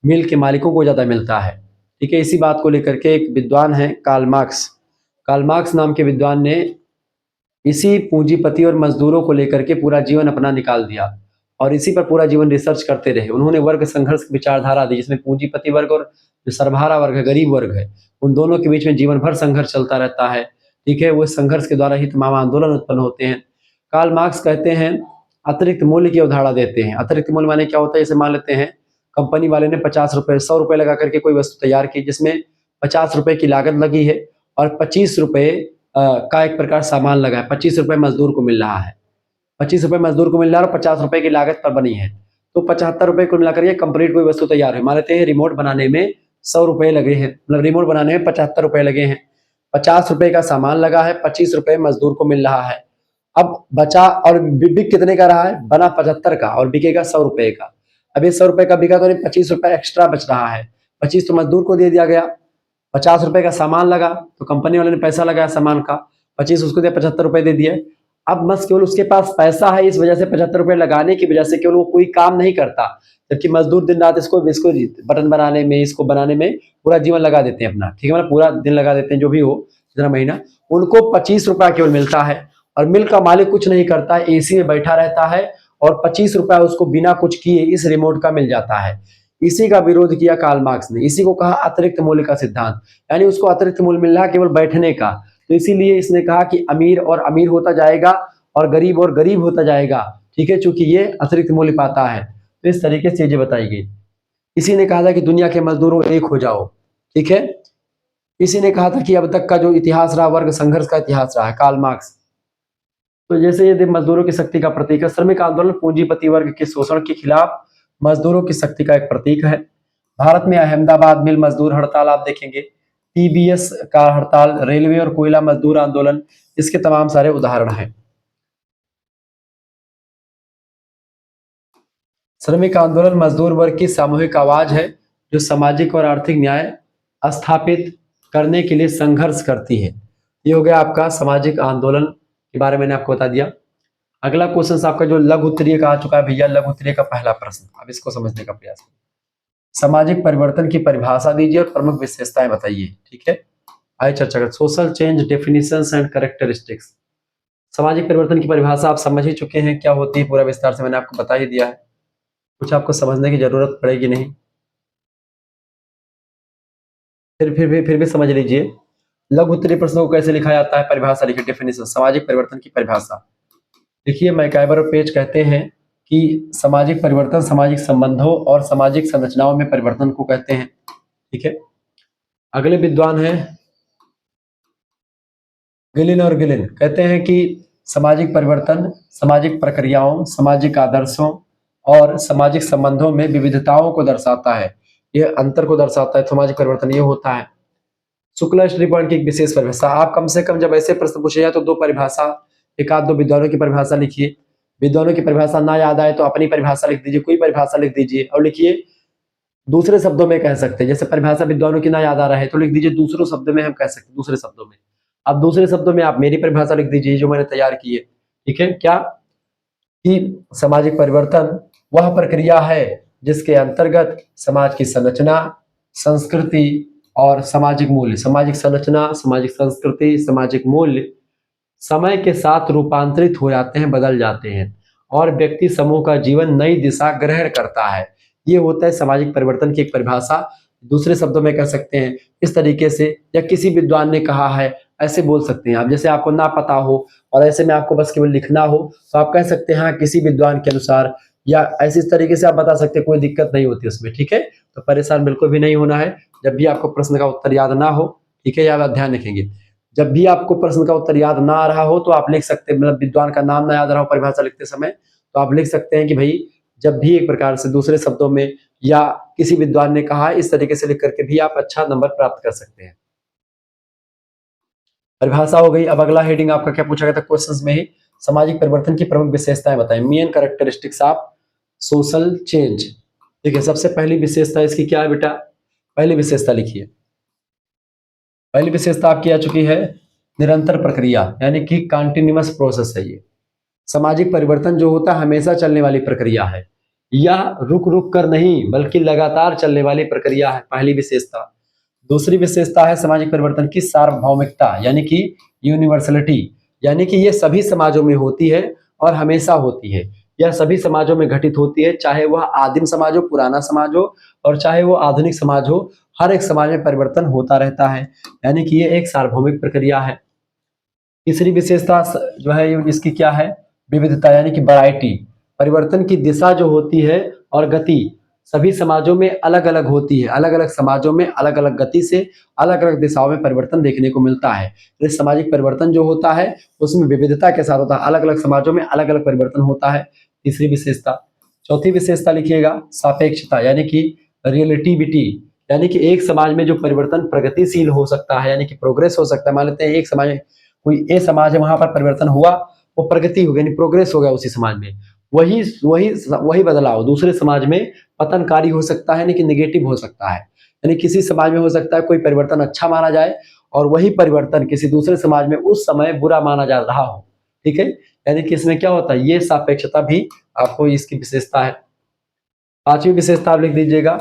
मिल के मालिकों को ज्यादा मिलता है। ठीक है, इसी बात को लेकर के एक विद्वान है कार्ल मार्क्स नाम के विद्वान ने इसी पूंजीपति और मजदूरों को लेकर के पूरा जीवन अपना निकाल दिया और इसी पर पूरा जीवन रिसर्च करते रहे। उन्होंने वर्ग संघर्ष की विचारधारा दी जिसमें पूंजीपति वर्ग और जो सर्वहारा वर्ग है, गरीब वर्ग है, उन दोनों के बीच में जीवन भर संघर्ष चलता रहता है। ठीक है, वो संघर्ष के द्वारा ही तमाम आंदोलन उत्पन्न होते हैं। कार्ल मार्क्स कहते हैं अतिरिक्त मूल्य की अवधारणा देते हैं। अतिरिक्त मूल्य माने क्या होता है, जैसे मान लेते हैं कंपनी वाले ने 50 रुपए 100 रुपए लगा करके कोई वस्तु तैयार की जिसमें 50 रुपए की लागत लगी है और 25 रुपए का एक प्रकार सामान लगा है, 25 रुपए मजदूर को मिल रहा है, 25 रुपए मजदूर को मिल रहा है और 50 रुपए की लागत पर बनी है, तो 75 रुपए को मिलाकर ये कंप्लीट कोई वस्तु तैयार है। मान लेते हैं रिमोट बनाने में 100 रुपए लगे हैं, मतलब रिमोट बनाने में 75 रुपए लगे हैं, 50 रुपए का सामान लगा है, 25 रुपए मजदूर को मिल रहा है। अब बचा और बिक कितने का रहा है, बना 75 का और बिकेगा 100 रुपए का। अब ये 100 रुपए का बिका तो 25 रुपए एक्स्ट्रा बच रहा है, 25 तो मजदूर को दे दिया गया, 50 रुपए का सामान लगा तो कंपनी वाले ने पैसा लगाया सामान का, 25 उसको दिया, 75 रुपए दे दिए। अब बस केवल उसके पास पैसा है, इस वजह से 75 रुपए लगाने की वजह से केवल वो कोई काम नहीं करता, जबकि मजदूर दिन रात इसको बटन बनाने में, इसको बनाने में पूरा जीवन लगा देते हैं अपना, ठीक है, मतलब पूरा दिन लगा देते हैं, जो भी हो जितना महीना, उनको 25 रुपया केवल मिलता है। और मिल का मालिक कुछ नहीं करता, एसी में बैठा रहता है और 25 रुपया उसको बिना कुछ किए इस रिमोट का मिल जाता है। इसी का विरोध किया कार्ल मार्क्स ने, इसी को कहा अतिरिक्त मूल्य का सिद्धांत, यानी उसको अतिरिक्त मूल्य मिल रहा है केवल बैठने का, तो इसीलिए इसने कहा कि अमीर और अमीर होता जाएगा और गरीब होता जाएगा, ठीक है, चूंकि ये अतिरिक्त मूल्य पाता है। तो इस तरीके से चीजें बताई गई। इसी ने कहा था कि दुनिया के मजदूरों एक हो जाओ, ठीक है। इसी ने कहा था कि अब तक का जो इतिहास रहा वर्ग संघर्ष का इतिहास रहा है, कार्ल मार्क्स। तो जैसे ये मजदूरों की शक्ति का प्रतीक है, श्रमिक आंदोलन पूंजीपति वर्ग के शोषण के खिलाफ मजदूरों की शक्ति का एक प्रतीक है। भारत में अहमदाबाद मिल मजदूर हड़ताल आप देखेंगे, टीबीएस का हड़ताल, रेलवे और कोयला मजदूर आंदोलन, इसके तमाम सारे उदाहरण हैं। श्रमिक आंदोलन मजदूर वर्ग की सामूहिक आवाज है जो सामाजिक और आर्थिक न्याय स्थापित करने के लिए संघर्ष करती है। ये हो गया आपका सामाजिक आंदोलन के बारे में मैंने आपको बता दिया। अगला क्वेश्चन आपका जो लघु उत्तरीय का आ चुका है भैया, लघु उत्तरीय का पहला प्रश्न, अब इसको समझने का प्रयास करें। सामाजिक परिवर्तन की परिभाषा दीजिए और प्रमुख विशेषताएं बताइए, ठीक है। आइए चर्चा करें। Social change definitions and characteristics. सामाजिक परिवर्तन की परिभाषा आप समझ ही चुके हैं क्या होती है, पूरा विस्तार से मैंने आपको बता ही दिया है, कुछ आपको समझने की जरूरत पड़ेगी नहीं। फिर भी समझ लीजिए लघु उत्तरीय प्रश्नों को कैसे लिखा जाता है। परिभाषा लिखिए, डेफिनेशन, सामाजिक परिवर्तन की परिभाषा। देखिए मैकाइबर और पेज कहते हैं कि सामाजिक परिवर्तन सामाजिक संबंधों और सामाजिक संरचनाओं में परिवर्तन को कहते हैं, ठीक है। अगले विद्वान हैं गिलिन और गिलिन, कहते हैं कि सामाजिक परिवर्तन सामाजिक प्रक्रियाओं, सामाजिक आदर्शों और सामाजिक संबंधों में विविधताओं को दर्शाता है, यह अंतर को दर्शाता है, सामाजिक परिवर्तन ये होता है। शुक्ला स्टडी पॉइंट की एक विशेष परिभाषा। आप कम से कम जब ऐसे प्रश्न पूछे जाए तो दो परिभाषा, एक आध दो विद्वानों की परिभाषा लिखिए। विद्वानों की परिभाषा ना याद आए तो अपनी परिभाषा लिख दीजिए, कोई परिभाषा लिख दीजिए और लिखिए दूसरे शब्दों में कह सकते हैं। जैसे परिभाषा विद्वानों की ना याद आ रहा है तो लिख दीजिए दूसरे शब्दों में हम कह सकते हैं, दूसरे शब्दों में। अब दूसरे शब्दों में आप मेरी परिभाषा लिख दीजिए जो मैंने तैयार की है, ठीक है। क्या कि सामाजिक परिवर्तन वह प्रक्रिया है जिसके अंतर्गत समाज की संरचना, संस्कृति और सामाजिक मूल्य, सामाजिक संरचना, सामाजिक संस्कृति, सामाजिक मूल्य समय के साथ रूपांतरित हो जाते हैं, बदल जाते हैं और व्यक्ति समूह का जीवन नई दिशा ग्रहण करता है। ये होता है सामाजिक परिवर्तन की एक परिभाषा। दूसरे शब्दों में कह सकते हैं इस तरीके से, या किसी विद्वान ने कहा है ऐसे बोल सकते हैं आप। जैसे आपको ना पता हो और ऐसे में आपको बस केवल लिखना हो तो आप कह सकते हैं हाँ किसी विद्वान के अनुसार, या ऐसे इस तरीके से आप बता सकते हैं, कोई दिक्कत नहीं होती उसमें, ठीक है। तो परेशान बिल्कुल भी नहीं होना है जब भी आपको प्रश्न का उत्तर याद ना हो, ठीक है, या आप ध्यान रखेंगे। जब भी आपको प्रश्न का उत्तर याद ना आ रहा हो तो आप लिख सकते हैं, मतलब विद्वान का नाम ना याद आ रहा हो परिभाषा लिखते समय, तो आप लिख सकते हैं कि भाई जब भी एक प्रकार से दूसरे शब्दों में या किसी विद्वान ने कहा, इस तरीके से लिख करके भी आप अच्छा नंबर प्राप्त कर सकते हैं। परिभाषा हो गई। अब अगला हेडिंग आपका क्या पूछा गया था क्वेश्चंस में ही, सामाजिक परिवर्तन की प्रमुख विशेषताएं बताएं, main characteristics of social change. ठीक है, सबसे पहली विशेषता इसकी क्या है बेटा, पहली विशेषता लिखिए। पहली विशेषता आपकी आ चुकी है निरंतर प्रक्रिया, यानी कि कंटिन्यूअस प्रोसेस है। ये सामाजिक परिवर्तन जो होता है हमेशा चलने वाली प्रक्रिया है, या रुक रुक कर नहीं बल्कि लगातार चलने वाली प्रक्रिया है, पहली विशेषता। दूसरी विशेषता है सामाजिक परिवर्तन की सार्वभौमिकता, यानी कि यूनिवर्सलिटी, यानी कि ये सभी समाजों में होती है और हमेशा होती है। यह सभी समाजों में घटित होती है, चाहे वह आदिम समाज हो, पुराना समाज हो, और चाहे वो आधुनिक समाज हो, हर एक समाज में परिवर्तन होता रहता है, यानी कि ये एक सार्वभौमिक प्रक्रिया है। तीसरी विशेषता जो है इसकी क्या है, विविधता, यानी कि वैरायटी। परिवर्तन की दिशा जो होती है और गति सभी समाजों में अलग अलग होती है, अलग अलग समाजों में अलग अलग गति से अलग अलग दिशाओं में परिवर्तन देखने को मिलता है। तो सामाजिक परिवर्तन जो होता है उसमें विविधता के साथ होता है, अलग अलग समाजों में अलग अलग परिवर्तन होता है, तीसरी विशेषता। चौथी विशेषता लिखिएगा सापेक्षता, यानी कि रिलेटिविटी, यानी कि एक समाज में जो परिवर्तन प्रगतिशील हो सकता है, यानी कि प्रोग्रेस हो सकता है। मान लेते हैं एक समाज, कोई ए समाज है, वहां पर परिवर्तन हुआ वो प्रगति हो गई, यानी प्रोग्रेस हो गया उसी समाज में। वही वही वही बदलाव दूसरे समाज में पतनकारी हो सकता है, यानी कि निगेटिव हो सकता है। यानी किसी समाज में हो सकता है कोई परिवर्तन अच्छा माना जाए और वही परिवर्तन किसी दूसरे समाज में उस समय बुरा माना जा रहा हो। ठीक है, यानी कि इसमें क्या होता है, ये सापेक्षता भी आपको इसकी विशेषता है। पांचवी विशेषता आप लिख दीजिएगा,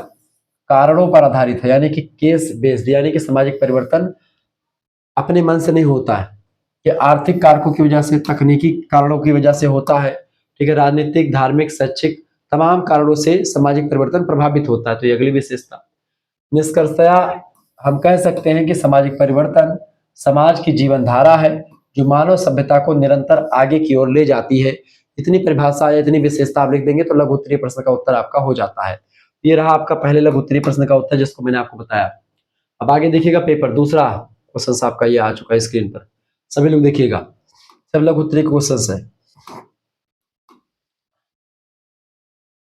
कारणों पर आधारित है, यानी कि केस बेस्ड, यानी कि सामाजिक परिवर्तन अपने मन से नहीं होता है, कि आर्थिक कारकों की वजह से, तकनीकी कारणों की वजह से होता है। ठीक है, राजनीतिक, धार्मिक, शैक्षिक तमाम कारणों से सामाजिक परिवर्तन प्रभावित होता है। तो ये अगली विशेषता। निष्कर्षतया हम कह सकते हैं कि सामाजिक परिवर्तन समाज की जीवन धारा है जो मानव सभ्यता को निरंतर आगे की ओर ले जाती है। इतनी परिभाषा या इतनी विशेषता आप लिख देंगे तो लघु उत्तरीय प्रश्न का उत्तर आपका हो जाता है। ये रहा आपका पहले लघु उत्तरीय प्रश्न का उत्तर जिसको मैंने आपको बताया। अब आगे देखिएगा पेपर दूसरा क्वेश्चन आपका ये आ चुका है स्क्रीन पर, सभी लोग देखिएगा, सब लघु उत्तरीय क्वेश्चन है।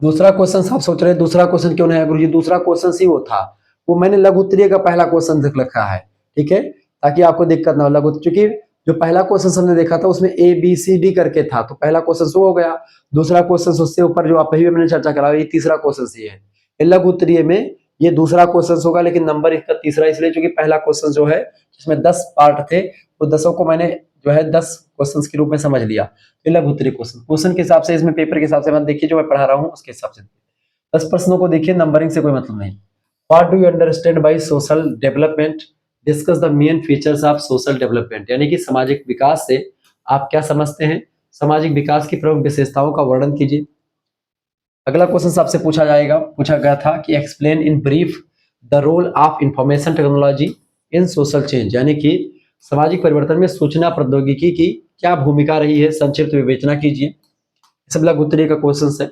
दूसरा क्वेश्चन आप सोच रहे हैं दूसरा क्वेश्चन क्यों नहीं है गुरुजी, दूसरा क्वेश्चन ही वो था, वो मैंने लघु उत्तरीय का पहला क्वेश्चन लिख रखा है। ठीक है, ताकि आपको दिक्कत ना हो। लघु, क्योंकि जो पहला क्वेश्चन हमने देखा था उसमें ए बी सी डी करके था, तो पहला क्वेश्चन वो हो गया। दूसरा क्वेश्चन उससे ऊपर जो आप अभी मैंने चर्चा करा, ये तीसरा क्वेश्चन ये है। लघु उत्तरीय में ये दूसरा क्वेश्चन होगा, लेकिन नंबर इसका तीसरा इसलिए क्योंकि पहला क्वेश्चन जो है जिसमें 10 पार्ट थे, वो 10 को मैंने जो है 10 क्वेश्चन के रूप में समझ लिया। लघु उत्तरीय क्वेश्चन के हिसाब से, इसमें पेपर के हिसाब से मत देखिए, जो मैं पढ़ा रहा हूँ उसके हिसाब से 10 प्रश्नों को देखिए, नंबरिंग से कोई मतलब नहीं। What do you understand by social development, discuss the main features of social development, यानी कि सामाजिक विकास से आप क्या समझते हैं, सामाजिक विकास की प्रमुख विशेषताओं का वर्णन कीजिए। अगला क्वेश्चन आपसे पूछा गया था कि explain in brief the role of information technology in social change, यानी कि सामाजिक परिवर्तन में सूचना प्रौद्योगिकी की क्या भूमिका रही है, संक्षिप्त विवेचना कीजिए। सब लघु उत्तरीय का क्वेश्चन है।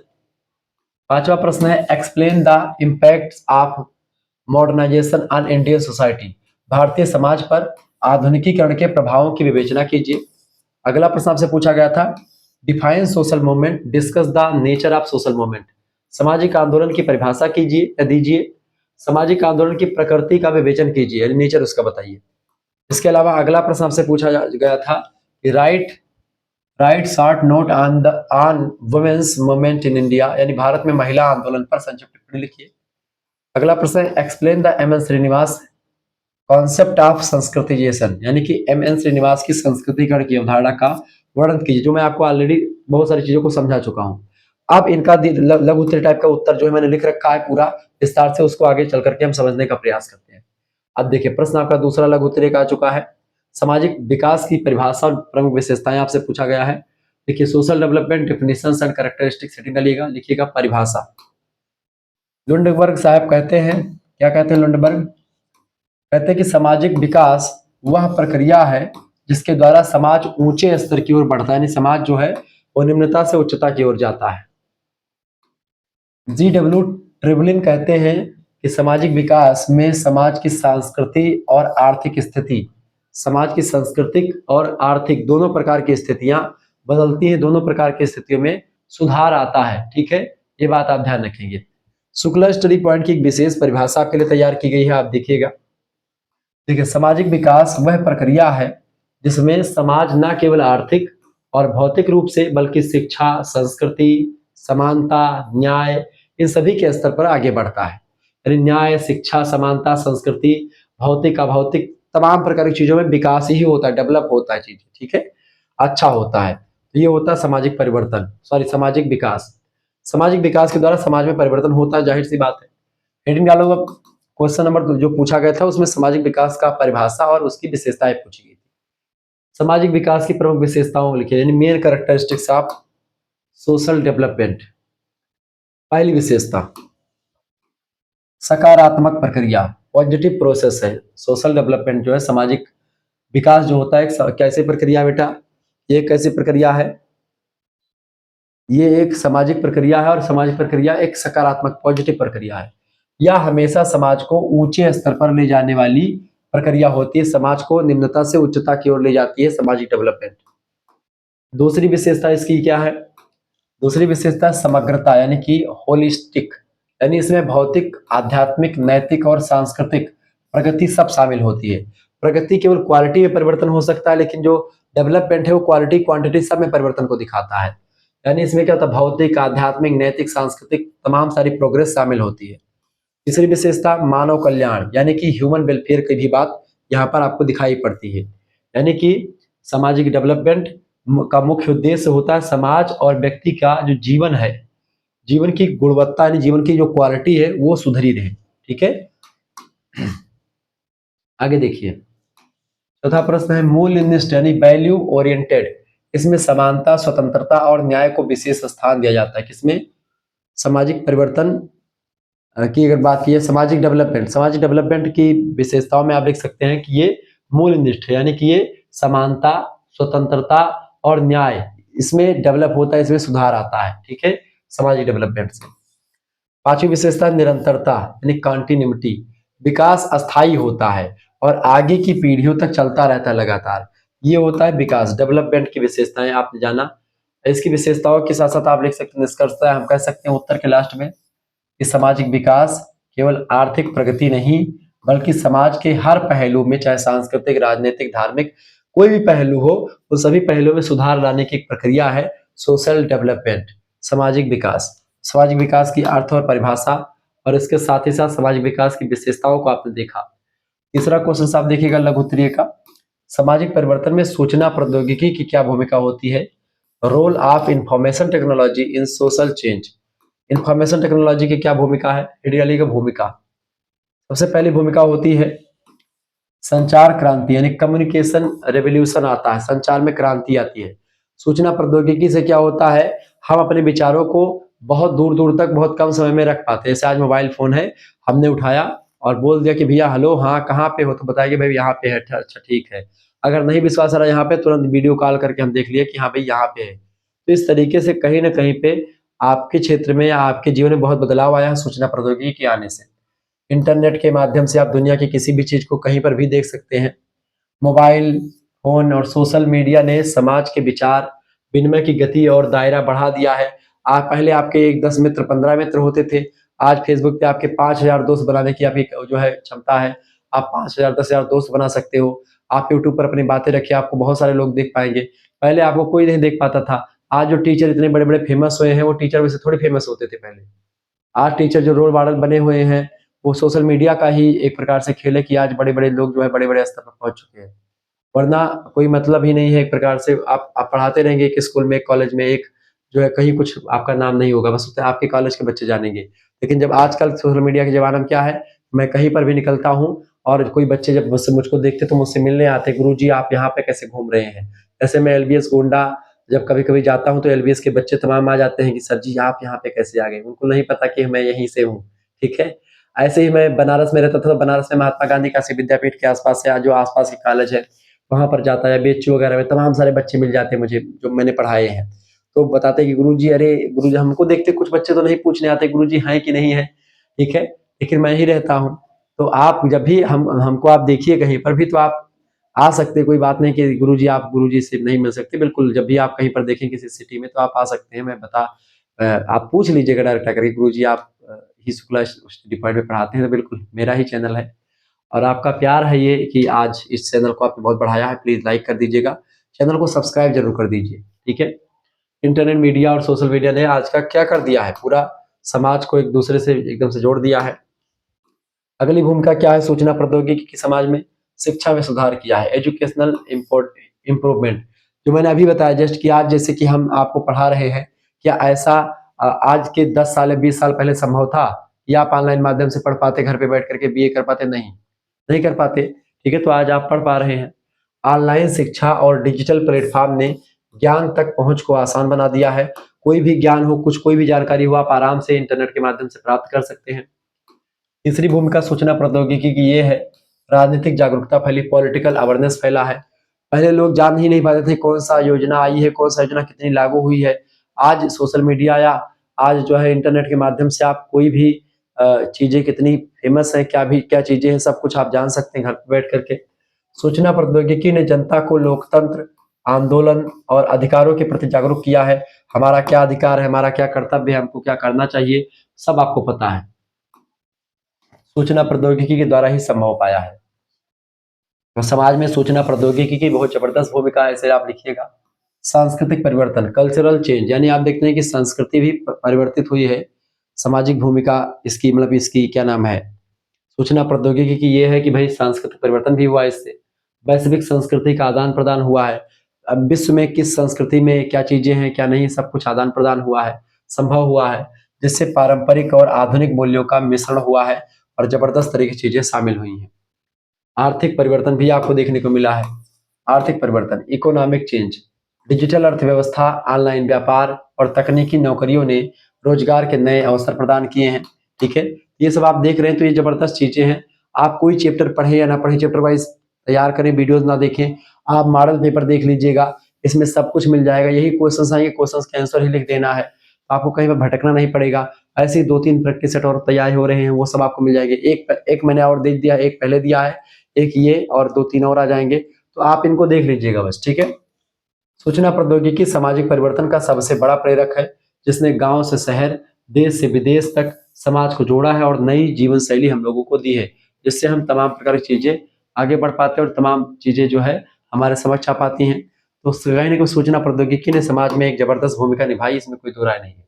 पांचवा प्रश्न है explain the impact of modernization on Indian society, भारतीय समाज पर आधुनिकीकरण के प्रभावों की विवेचना कीजिए। अगला प्रश्न आपसे पूछा गया था define social movement, discuss the nature of social movement, सामाजिक आंदोलन की परिभाषा कीजिए दीजिए, सामाजिक आंदोलन की प्रकृति का विवेचन कीजिए, यानी नेचर उसका बताइए। इसके अलावा अगला प्रश्न आपसे पूछा गया था कि write short note on women's movement in India, यानी भारत में महिला आंदोलन पर संक्षिप्त टिप्पणी लिखिए। अगला प्रश्न है explain the M N Srinivas concept of Sanskritization, यानी कि एम एन श्रीनिवास की संस्कृतिकरण की अवधारणा का वर्णन कीजिए, जो मैं आपको ऑलरेडी बहुत सारी चीजों को समझा चुका हूं। अब इनका लघु उत्तरीय टाइप का उत्तर जो है मैंने लिख रखा है पूरा विस्तार से, उसको आगे चल करके हम समझने का प्रयास करते हैं। अब देखिए प्रश्न आपका दूसरा लघु उत्तरीय का आ चुका है, सामाजिक विकास की परिभाषा और प्रमुख विशेषताएं आपसे पूछा गया है। देखिए social development definitions and characteristics heading डालिएगा, लिखिएगा परिभाषा। लुंडबर्ग साहब कहते हैं, क्या कहते हैं लुंडबर्ग, कहते हैं कि सामाजिक विकास वह प्रक्रिया है जिसके द्वारा समाज ऊंचे स्तर की ओर बढ़ता है, यानी समाज जो है वो निम्नता से उच्चता की ओर जाता है। जी.डब्ल्यू. ट्रिबलिन कहते हैं कि सामाजिक विकास में समाज की सांस्कृतिक और आर्थिक स्थिति, समाज की सांस्कृतिक और आर्थिक दोनों प्रकार की स्थितियां बदलती हैं, दोनों प्रकार की स्थितियों में सुधार आता है। ठीक है, ये बात आप ध्यान रखेंगे। शुक्ला स्टडी पॉइंट की एक विशेष परिभाषा आपके लिए तैयार की गई है, आप देखिएगा। देखिए सामाजिक विकास वह प्रक्रिया है जिसमें समाज न केवल आर्थिक और भौतिक रूप से बल्कि शिक्षा, संस्कृति, समानता, न्याय इन सभी के स्तर पर आगे बढ़ता है। यानी न्याय, शिक्षा, समानता, संस्कृति, भौतिक, अभौतिक तमाम प्रकार की चीजों में विकास ही होता है, डेवलप होता है चीजें। ठीक है, अच्छा होता है। तो ये होता है सामाजिक परिवर्तन, सामाजिक विकास। सामाजिक विकास के द्वारा समाज में परिवर्तन होता है, जाहिर सी बात है। हेडिंग डालो। क्वेश्चन नंबर जो पूछा गया था उसमें सामाजिक विकास का परिभाषा और उसकी विशेषताएं पूछी गई थी। सामाजिक विकास की प्रमुख विशेषताओं लिखिए, यानी main characteristics of social development. पहली विशेषता सकारात्मक प्रक्रिया, पॉजिटिव प्रोसेस है। सोशल डेवलपमेंट जो है, सामाजिक विकास जो होता है कैसे प्रक्रिया बेटा, ये कैसी प्रक्रिया है, ये एक सामाजिक प्रक्रिया है और सामाजिक प्रक्रिया एक सकारात्मक पॉजिटिव प्रक्रिया है। यह हमेशा समाज को ऊंचे स्तर पर ले जाने वाली प्रक्रिया होती है, समाज को निम्नता से उच्चता की ओर ले जाती है सामाजिक डेवलपमेंट। दूसरी विशेषता इसकी क्या है, दूसरी विशेषता समग्रता, यानी कि होलिस्टिक, यानी इसमें भौतिक, आध्यात्मिक, नैतिक और सांस्कृतिक प्रगति सब शामिल होती है। प्रगति केवल क्वालिटी में परिवर्तन हो सकता है, लेकिन जो डेवलपमेंट है वो क्वालिटी क्वांटिटी सब में परिवर्तन को दिखाता है। यानी इसमें क्या होता है, भौतिक, आध्यात्मिक, नैतिक, सांस्कृतिक तमाम सारी प्रोग्रेस शामिल होती है। तीसरी विशेषता मानव कल्याण, यानी कि ह्यूमन वेलफेयर की भी बात यहाँ पर आपको दिखाई पड़ती है। यानी कि सामाजिक डेवलपमेंट का मुख्य उद्देश्य होता है समाज और व्यक्ति का जो जीवन है, जीवन की गुणवत्ता यानी जीवन की जो क्वालिटी है वो सुधरी रहे। ठीक है, आगे देखिए। चौथा प्रश्न है मूल्यनिष्ठ यानी वैल्यू ओरिएंटेड। इसमें समानता, स्वतंत्रता और न्याय को विशेष स्थान दिया जाता है। किसमें? सामाजिक परिवर्तन की अगर बात की है, सामाजिक डेवलपमेंट की विशेषताओं में आप देख सकते हैं कि ये मूल्यनिष्ठ है, यानी कि ये समानता, स्वतंत्रता और न्याय इसमें डेवलप होता है, इसमें सुधार आता है। ठीक है, सामाजिक डेवलपमेंट से। पांचवी विशेषता निरंतरता यानी कंटिन्यूटी। विकास अस्थायी होता है और आगे की पीढ़ियों तक चलता रहता है लगातार। ये होता है विकास, डेवलपमेंट की विशेषताएं आपने जाना। इसकी विशेषताओं के साथ साथ आप लिख सकते हैं निष्कर्षतः हम कह सकते हैं उत्तर के लास्ट में कि सामाजिक विकास केवल आर्थिक प्रगति नहीं बल्कि समाज के हर पहलू में, चाहे सांस्कृतिक, राजनीतिक, धार्मिक, कोई भी पहलू हो, उन सभी पहलुओं में सुधार लाने की एक प्रक्रिया है सोशल डेवलपमेंट, सामाजिक विकास। सामाजिक विकास की अर्थ और परिभाषा और इसके साथ ही साथ सामाजिक विकास की विशेषताओं को आपने देखा। तीसरा क्वेश्चन आप देखिएगा लघु उत्तरीय का, सामाजिक परिवर्तन में सूचना प्रौद्योगिकी की क्या भूमिका होती है? Role of information technology in social change. Information technology की क्या भूमिका है? रेडियली की भूमिका, सबसे पहली भूमिका होती है संचार क्रांति यानी कम्युनिकेशन रेवोल्यूशन आता है, संचार में क्रांति आती है। सूचना प्रौद्योगिकी से क्या होता है, हम अपने विचारों को बहुत दूर दूर तक बहुत कम समय में रख पाते हैं। जैसे आज मोबाइल फोन है, हमने उठाया और बोल दिया कि भैया हेलो, हाँ कहाँ पे हो, तो बताइए भाई यहाँ पे है, अच्छा ठीक है। अगर नहीं विश्वास आ रहा यहाँ पे, तुरंत वीडियो कॉल करके हम देख लिए कि हाँ भाई यहाँ पे है। तो इस तरीके से कहीं ना कहीं पे आपके क्षेत्र में या आपके जीवन में बहुत बदलाव आया है सूचना प्रौद्योगिकी के आने से। इंटरनेट के माध्यम से आप दुनिया की किसी भी चीज को कहीं पर भी देख सकते हैं। मोबाइल फोन और सोशल मीडिया ने समाज के विचार विनिमय की गति और दायरा बढ़ा दिया है। आप पहले आपके एक 10 मित्र 15 मित्र होते थे, आज फेसबुक पे आपके 5000 दोस्त बनाने की आपकी जो है क्षमता है। आप 5000 10,000 दोस्त बना सकते हो। आप यूट्यूब पर अपनी बातें रखिए, आपको बहुत सारे लोग देख पाएंगे। पहले आपको कोई नहीं देख पाता था। आज जो टीचर इतने बड़े बड़े फेमस हुए हैं वो टीचर वैसे थोड़ी फेमस होते थे पहले। आज टीचर जो रोल मॉडल बने हुए हैं वो सोशल मीडिया का ही एक प्रकार से खेल है कि आज बड़े बड़े लोग जो है बड़े बड़े स्तर पर पहुंच चुके हैं। वरना कोई मतलब ही नहीं है। एक प्रकार से आप पढ़ाते रहेंगे एक स्कूल में, एक कॉलेज में, एक जो है कहीं कुछ आपका नाम नहीं होगा, बस आपके कॉलेज के बच्चे जानेंगे। लेकिन जब आजकल सोशल मीडिया के जमाना में क्या है, मैं कहीं पर भी निकलता हूँ और कोई बच्चे जब मुझको देखते तो मुझसे मिलने आते, गुरुजी आप यहाँ पे कैसे घूम रहे हैं। ऐसे मैं एलबीएस गोंडा जब कभी कभी जाता हूँ तो एलबीएस के बच्चे तमाम आ जाते हैं कि सर जी आप यहाँ पे कैसे आ गए। उनको नहीं पता कि मैं यहीं से हूँ। ठीक है, ऐसे ही मैं बनारस में रहता था तो बनारस में महात्मा गांधी काशी विद्यापीठ के आसपास से जो आसपास के कॉलेज है वहां पर जाता है, बीएचयू वगैरह में तमाम सारे बच्चे मिल जाते हैं मुझे जो मैंने पढ़ाए हैं। तो बताते हैं कि गुरुजी, अरे गुरुजी हमको देखते कुछ बच्चे तो नहीं पूछने आते गुरुजी हैं कि नहीं है। ठीक है, लेकिन मैं ही रहता हूँ। तो आप जब भी हमको आप देखिए कहीं पर भी तो आप आ सकते हैं, कोई बात नहीं कि गुरुजी आप गुरुजी से नहीं मिल सकते। बिल्कुल, जब भी आप कहीं पर देखें किसी सिटी में तो आप आ सकते हैं। मैं आप पूछ लीजिएगा डायरेक्ट आकर के गुरुजी आप ही शुक्ला डिपार्टमेंट में पढ़ाते हैं। तो बिल्कुल मेरा ही चैनल है और आपका प्यार है ये कि आज इस चैनल को आपने बहुत बढ़ाया है। प्लीज लाइक कर दीजिएगा, चैनल को सब्सक्राइब जरूर कर दीजिए। ठीक है, इंटरनेट मीडिया और सोशल मीडिया ने आज का क्या कर दिया है, पूरा समाज को एक दूसरे से एकदम से जोड़ दिया है। अगली भूमिका क्या है सूचना प्रौद्योगिकी की समाज में? शिक्षा में सुधार किया है, एजुकेशनल इम्प्रूवमेंट। जो मैंने अभी बताया जस्ट कि आज जैसे कि हम आपको पढ़ा रहे हैं, क्या ऐसा आज के 10 साल या 20 साल पहले संभव था या आप ऑनलाइन माध्यम से पढ़ पाते, घर पे बैठ करके बीए कर पाते? नहीं कर पाते। ठीक है, तो आज आप पढ़ पा रहे हैं। ऑनलाइन शिक्षा और डिजिटल प्लेटफॉर्म ने ज्ञान तक पहुंच को आसान बना दिया है। कोई भी ज्ञान हो, कुछ कोई भी जानकारी हो, आप आराम से इंटरनेट के माध्यम से प्राप्त कर सकते हैं। तीसरी भूमिका सूचना प्रौद्योगिकी की ये है, राजनीतिक जागरूकता फैली, पॉलिटिकल अवेयरनेस फैला है। पहले लोग जान ही नहीं पाते थे कौन सा योजना आई है, कौन सा योजना कितनी लागू हुई है। आज सोशल मीडिया या आज जो है इंटरनेट के माध्यम से आप कोई भी चीजें कितनी फेमस है, क्या चीजें हैं, सब कुछ आप जान सकते हैं घर पर बैठ करके। सूचना प्रौद्योगिकी ने जनता को लोकतंत्र, आंदोलन और अधिकारों के प्रति जागरूक किया है। हमारा क्या अधिकार है, हमारा क्या कर्तव्य है, हमको क्या करना चाहिए, सब आपको पता है। सूचना प्रौद्योगिकी के द्वारा ही संभव पाया है। तो समाज में सूचना प्रौद्योगिकी की बहुत जबरदस्त भूमिका है, इसे आप लिखिएगा। सांस्कृतिक परिवर्तन, कल्चरल चेंज, यानी आप देखते हैं कि संस्कृति भी परिवर्तित हुई है। सामाजिक भूमिका इसकी मतलब इसकी क्या नाम है, सूचना प्रौद्योगिकी की ये है कि भाई सांस्कृतिक परिवर्तन भी हुआ है इससे। वैश्विक संस्कृति का आदान प्रदान हुआ है। अब विश्व में किस संस्कृति में क्या चीजें हैं क्या नहीं, सब कुछ आदान प्रदान हुआ है, संभव हुआ है, जिससे पारंपरिक और आधुनिक मूल्यों का मिश्रण हुआ है और जबरदस्त तरह की चीजें शामिल हुई हैं। आर्थिक परिवर्तन भी आपको देखने को मिला है। आर्थिक परिवर्तन, इकोनॉमिक चेंज, डिजिटल अर्थव्यवस्था, ऑनलाइन व्यापार और तकनीकी नौकरियों ने रोजगार के नए अवसर प्रदान किए हैं। ठीक है, ये सब आप देख रहे हैं तो ये जबरदस्त चीजें हैं। आप कोई चैप्टर पढ़े या ना पढ़े, चैप्टर वाइज तैयार करें, वीडियोस ना देखें, आप मॉडल पेपर देख लीजिएगा, इसमें सब कुछ मिल जाएगा। यही क्वेश्चन आएंगे, क्वेश्चन के आंसर ही लिख देना है, आपको कहीं पर भटकना नहीं पड़ेगा। ऐसे ही 2-3 प्रैक्टिस सेट और तैयार हो रहे हैं, वो सब आपको मिल जाएंगे। एक मैंने और दे दिया, एक पहले दिया है, एक ये और 2-3 और आ जाएंगे, तो आप इनको देख लीजिएगा बस। ठीक है, सूचना प्रौद्योगिकी सामाजिक परिवर्तन का सबसे बड़ा प्रेरक है, जिसने गांव से शहर, देश से विदेश तक समाज को जोड़ा है और नई जीवन शैली हम लोगों को दी है, जिससे हम तमाम प्रकार की चीजें आगे बढ़ पाते हैं और तमाम चीजें जो है हमारे समक्ष आ पाती हैं। तो कहीं ना कहीं सूचना प्रौद्योगिकी ने समाज में एक जबरदस्त भूमिका निभाई, इसमें कोई दो राय नहीं है।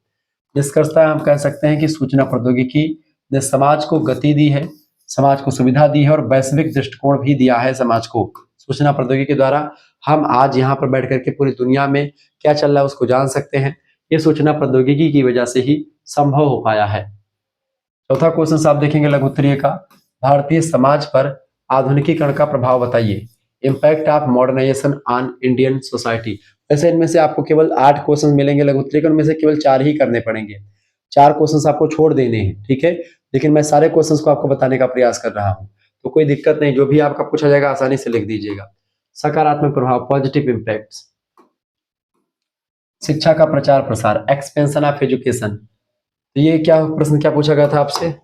निष्कर्षतः हम कह सकते हैं कि सूचना प्रौद्योगिकी ने समाज को गति दी है, समाज को सुविधा दी है और वैश्विक दृष्टिकोण भी दिया है समाज को। सूचना प्रौद्योगिकी के द्वारा हम आज यहाँ पर बैठ करके पूरी दुनिया में क्या चल रहा है उसको जान सकते हैं। ये सूचना प्रौद्योगिकी की वजह से ही संभव हो पाया है। चौथा क्वेश्चन आप देखेंगे लघु उत्तरीय का, भारतीय समाज पर आधुनिकीकरण का प्रभाव बताइए। Impact of modernization on Indian society. वैसे इनमें से आपको केवल 8 क्वेश्चन मिलेंगे लघु उत्तरीय के, उनमें से केवल 4 ही करने पड़ेंगे, 4 क्वेश्चन आपको छोड़ देने हैं। ठीक है, लेकिन मैं सारे क्वेश्चन को आपको बताने का प्रयास कर रहा हूँ, तो कोई दिक्कत नहीं, जो भी आपका पूछा जाएगा आसानी से लिख दीजिएगा। सकारात्मक प्रभाव, पॉजिटिव इम्पैक्ट। शिक्षा का प्रचार प्रसार, एक्सपेंशन ऑफ एजुकेशन। तो ये क्या प्रश्न क्या पूछा गया था आपसे,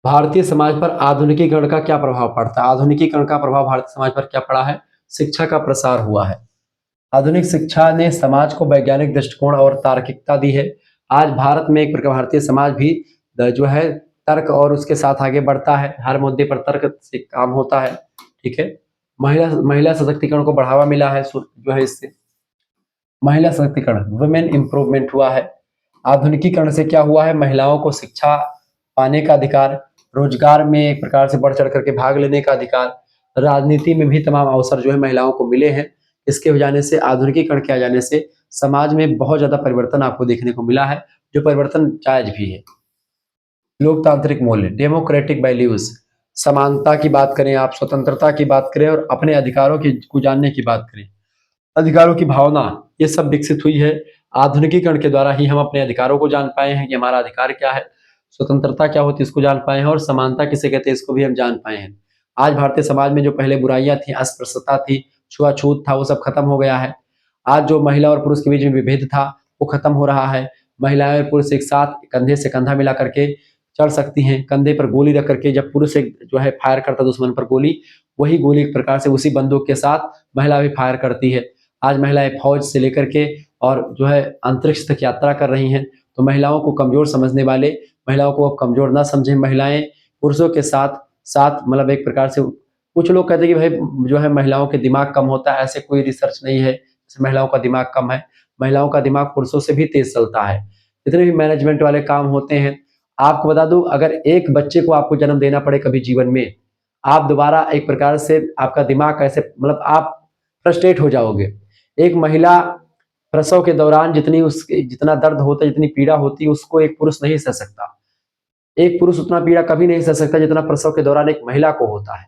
भारतीय समाज पर आधुनिकीकरण का क्या प्रभाव पड़ता है। आधुनिकीकरण का प्रभाव भारतीय समाज पर क्या पड़ा है, शिक्षा का प्रसार हुआ है। आधुनिक शिक्षा ने समाज को वैज्ञानिक दृष्टिकोण और तार्किकता दी है। आज भारत में एक प्रकार भारतीय समाज भी जो है तर्क और उसके साथ आगे बढ़ता है, हर मुद्दे पर तर्क से काम होता है। ठीक है, महिला महिला सशक्तिकरण को बढ़ावा मिला है जो है इससे, महिला सशक्तिकरण, वुमेन इंप्रूवमेंट हुआ है। आधुनिकीकरण से क्या हुआ है, महिलाओं को शिक्षा पाने का अधिकार, रोजगार में एक प्रकार से बढ़ चढ़ करके भाग लेने का अधिकार, राजनीति में भी तमाम अवसर जो है महिलाओं को मिले हैं। इसके हो जाने से, आधुनिकीकरण के आ जाने से समाज में बहुत ज्यादा परिवर्तन आपको देखने को मिला है, जो परिवर्तन जायज भी है। लोकतांत्रिक मूल्य, डेमोक्रेटिक वैल्यूज, समानता की बात करें आप, स्वतंत्रता की बात करें और अपने अधिकारों की को जानने की बात करें, अधिकारों की भावना, ये सब विकसित हुई है। आधुनिकीकरण के द्वारा ही हम अपने अधिकारों को जान पाए हैं कि हमारा अधिकार क्या है, स्वतंत्रता क्या होती है इसको जान पाए हैं, और समानता किसे कहते हैं इसको भी हम जान पाए हैं। आज भारतीय समाज में जो पहले बुराइयां थी, अस्पृश्यता थी, छुआछूत था, वो सब खत्म हो गया है। आज जो महिला और पुरुष के बीच में विभेद था वो खत्म हो रहा है। महिलाएं और पुरुष एक साथ कंधे से कंधा मिला करके चढ़ सकती हैं, कंधे पर गोली रख करके। जब पुरुष एक जो है फायर करता दुश्मन पर गोली, वही गोली एक प्रकार से उसी बंदूक के साथ महिला भी फायर करती है। आज महिलाएं फौज से लेकर के और जो है अंतरिक्ष तक यात्रा कर रही हैं। तो महिलाओं को कमजोर समझने वाले महिलाओं को अब कमजोर ना समझें। महिलाएं पुरुषों के साथ साथ मतलब एक प्रकार से, कुछ लोग कहते हैं कि भाई जो है महिलाओं के दिमाग कम होता है, ऐसे कोई रिसर्च नहीं है महिलाओं का दिमाग कम है। महिलाओं का दिमाग पुरुषों से भी तेज चलता है। जितने भी मैनेजमेंट वाले काम होते हैं, आपको बता दूं, अगर एक बच्चे को आपको जन्म देना पड़े कभी जीवन में, आप दोबारा एक प्रकार से आपका दिमाग ऐसे मतलब आप फ्रस्ट्रेट हो जाओगे। एक महिला प्रसव के दौरान जितना दर्द होता है, जितनी पीड़ा होती है, उसको एक पुरुष नहीं सह सकता। एक पुरुष उतना पीड़ा कभी नहीं सह सकता जितना प्रसव के दौरान एक महिला को होता है।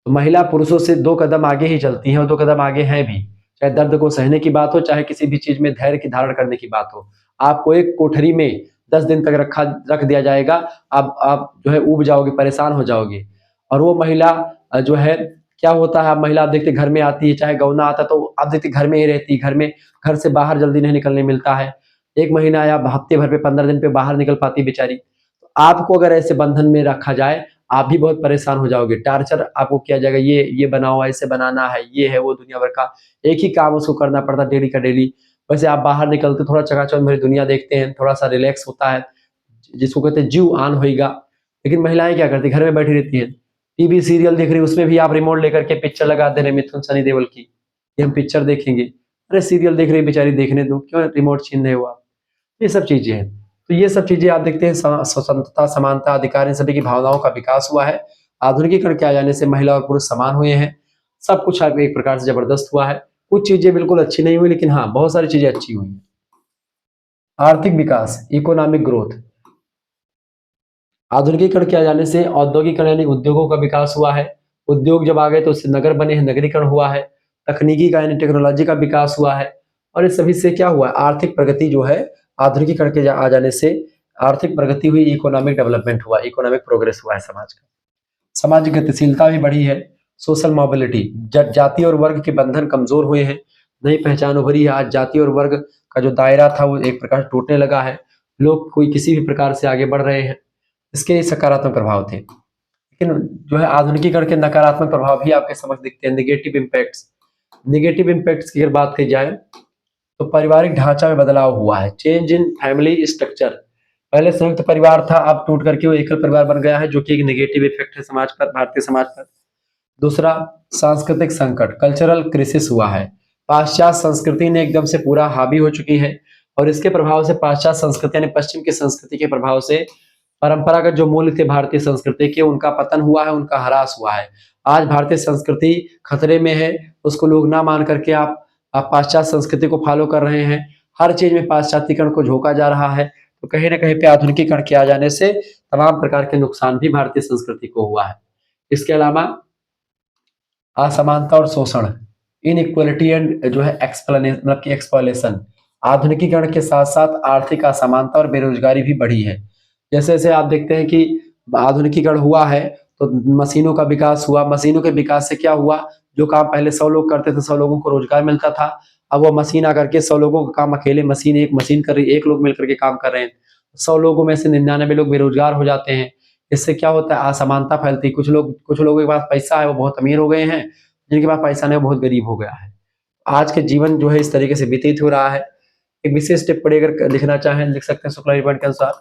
तो महिला पुरुषों से 2 कदम आगे ही चलती है और 2 कदम आगे हैं भी, चाहे दर्द को सहने की बात हो, चाहे किसी भी चीज में धैर्य की धारण करने की बात हो। आपको एक कोठरी में 10 दिन तक रख दिया जाएगा, आप जो है ऊब जाओगे, परेशान हो जाओगे। और वो महिला जो है क्या होता है, आप महिला आप देखते घर में आती है, चाहे गौना आता तो आप देखते घर में ही रहती है, घर से बाहर जल्दी नहीं निकलने मिलता है। 1 महीना या हफ्ते भर पे 15 दिन पे बाहर निकल पाती बेचारी। तो आपको अगर ऐसे बंधन में रखा जाए, आप भी बहुत परेशान हो जाओगे। टार्चर आपको किया जाएगा, ये बनाओ, ऐसे बनाना है, ये है वो, दुनिया भर का एक ही काम उसको करना पड़ता डेली का डेली। वैसे आप बाहर निकलते थोड़ा चकाचौंध भरी दुनिया देखते हैं, थोड़ा सा रिलैक्स होता है, जिसको कहते हैं जीव आन होएगा। लेकिन महिलाएं क्या करती, घर में बैठी रहती हैं, टीवी सीरियल देख रहे हैं, उसमें भी आप रिमोट लेकर के पिक्चर लगा दे रहे हैं मिथुन सनी देओल की कि हम पिक्चर देखेंगे। अरे सीरियल देख रहे हैं बेचारी, देखने दो, क्यों रिमोट छीन रहे हो आप? ये सब चीजें हैं। तो ये सब चीजें आप देखते हैं, स्वतंत्रता, समानता, अधिकार, इन सभी की भावनाओं का विकास हुआ है। आधुनिकीकरण के आ जाने से महिला और पुरुष समान हुए हैं। सब कुछ आप एक प्रकार से जबरदस्त हुआ है। कुछ चीजें बिल्कुल अच्छी नहीं हुई, लेकिन हाँ बहुत सारी चीजें अच्छी हुई हैं। आर्थिक विकास, इकोनॉमिक ग्रोथ। आधुनिकीकरण के आ जाने से औद्योगिकरण यानी उद्योगों का विकास हुआ है। उद्योग जब आ गए तो उससे नगर बने हैं, नगरीकरण हुआ है। तकनीकी का यानी टेक्नोलॉजी का विकास हुआ है। और इस सभी से क्या हुआ, आर्थिक प्रगति जो है आधुनिकीकरण के आ जाने से आर्थिक प्रगति हुई, इकोनॉमिक डेवलपमेंट हुआ, इकोनॉमिक प्रोग्रेस हुआ है समाज का। सामाजिक गतिशीलता भी बढ़ी है। सोशल मोबिलिटी, जाति और वर्ग के बंधन कमजोर हुए हैं, नई पहचान उभरी है। आज जाति और वर्ग का जो दायरा था वो एक प्रकार टूटने लगा है। लोग कोई किसी भी प्रकार से आगे बढ़ रहे हैं। इसके सकारात्मक प्रभाव थे, लेकिन जो है आधुनिकीकरण के नकारात्मक प्रभाव भी आपके समझ दिखते हैं। नेगेटिव इम्पैक्ट्स, नेगेटिव इम्पैक्ट्स की अगर बात की जाए तो पारिवारिक ढांचा में बदलाव हुआ है। चेंज इन फैमिली स्ट्रक्चर, पहले संयुक्त परिवार था, अब टूट करके वो एकल परिवार बन गया है, जो कि एक नेगेटिव इफेक्ट है समाज पर, भारतीय समाज पर। दूसरा, सांस्कृतिक संकट, कल्चरल क्राइसिस हुआ है। पाश्चात्य संस्कृति ने एकदम से पूरा हावी हो चुकी है, और इसके प्रभाव से पाश्चात्य संस्कृति यानी पश्चिम की संस्कृति के प्रभाव से परंपरागत जो मूल्य थे भारतीय संस्कृति के, उनका पतन हुआ है, उनका ह्रास हुआ है। आज भारतीय संस्कृति खतरे में है। उसको लोग ना मान करके आप पाश्चात्य संस्कृति को फॉलो कर रहे हैं। हर चीज में पाश्चात्यकरण को झोंका जा रहा है। तो कहीं ना कहीं पे आधुनिकीकरण के आ जाने से तमाम प्रकार के नुकसान भी भारतीय संस्कृति को हुआ है। इसके अलावा असमानता और शोषण, इनइक्वालिटी एंड जो है मतलब कि एक्सप्लॉयटेशन, आधुनिकीकरण के साथ साथ आर्थिक असमानता और बेरोजगारी भी बढ़ी है। जैसे जैसे आप देखते हैं कि आधुनिकीकरण हुआ है तो मशीनों का विकास हुआ। मशीनों के विकास से क्या हुआ, जो काम पहले 100 लोग करते थे, 100 लोगों को रोजगार मिलता था, अब वो मशीन आकर के 100 लोगों का काम अकेले एक मशीन कर रही है, एक लोग मिलकर के काम कर रहे हैं। 100 लोगों में से 99 लोग बेरोजगार हो जाते हैं। इससे क्या होता है, असमानता फैलती है। कुछ लोगों के पास पैसा है, वो बहुत अमीर हो गए हैं, जिनके पास पैसा नहीं, वो बहुत गरीब हो गया है। आज के जीवन जो है इस तरीके से व्यतीत हो रहा है। एक विशेष टिप्पणी अगर लिखना चाहें लिख सकते हैं शुक्ला रिपोर्ट के अनुसार,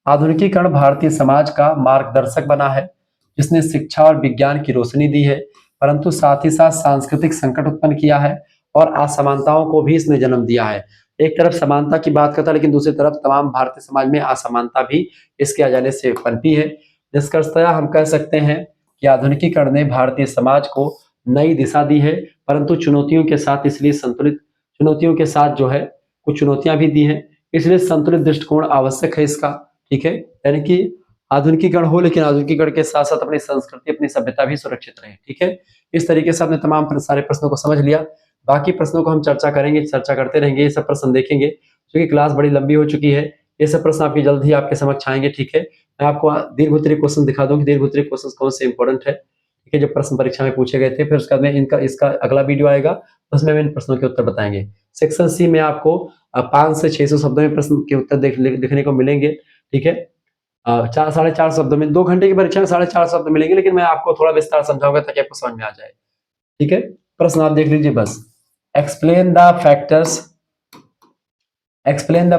आधुनिकीकरण भारतीय समाज का मार्गदर्शक बना है, जिसने शिक्षा और विज्ञान की रोशनी दी है, परंतु साथ ही साथ सांस्कृतिक संकट उत्पन्न किया है और असमानताओं को भी इसने जन्म दिया है। एक तरफ समानता की बात करता है, लेकिन दूसरी तरफ तमाम भारतीय समाज में असमानता भी इसके आ जाने से पनपी है। निष्कर्षतः हम कह सकते हैं कि आधुनिकीकरण ने भारतीय समाज को नई दिशा दी है, परंतु चुनौतियों के साथ, इसलिए संतुलित चुनौतियों के साथ जो है कुछ चुनौतियां भी दी हैं, इसलिए संतुलित दृष्टिकोण आवश्यक है इसका। ठीक है, यानी कि आधुनिकीकरण हो, लेकिन आधुनिकीकरण के साथ साथ अपनी संस्कृति, अपनी सभ्यता भी सुरक्षित रहे। ठीक है, इस तरीके से आपने तमाम सारे प्रश्नों को समझ लिया। बाकी प्रश्नों को हम चर्चा करेंगे, चर्चा करते रहेंगे, ये सब प्रश्न देखेंगे, क्योंकि क्लास बड़ी लंबी हो चुकी है। ये सब प्रश्न आपकी जल्द ही आपके समक्ष आएंगे। ठीक है, मैं आपको दीर्घोत्तरीय क्वेश्चन दिखा दूं कि दीर्घोत्तरीय क्वेश्चन कौन से इंपॉर्टेंट है। ठीक है, जो प्रश्न परीक्षा में पूछे गए थे, फिर उसके बाद में इनका इसका अगला वीडियो आएगा, उसमें हम इन प्रश्नों के उत्तर बताएंगे। सेक्शन सी में आपको 500 से 600 शब्दों में प्रश्न के उत्तर देखने को मिलेंगे। ठीक है, 4-4.5 शब्दों में, 2 घंटे की परीक्षा में 4.5 शब्द मिलेंगे, लेकिन मैं आपको थोड़ा विस्तार समझाऊंगा ताकि आपको समझ में आ जाए। ठीक है, प्रश्न आप देख लीजिए बस। Explain the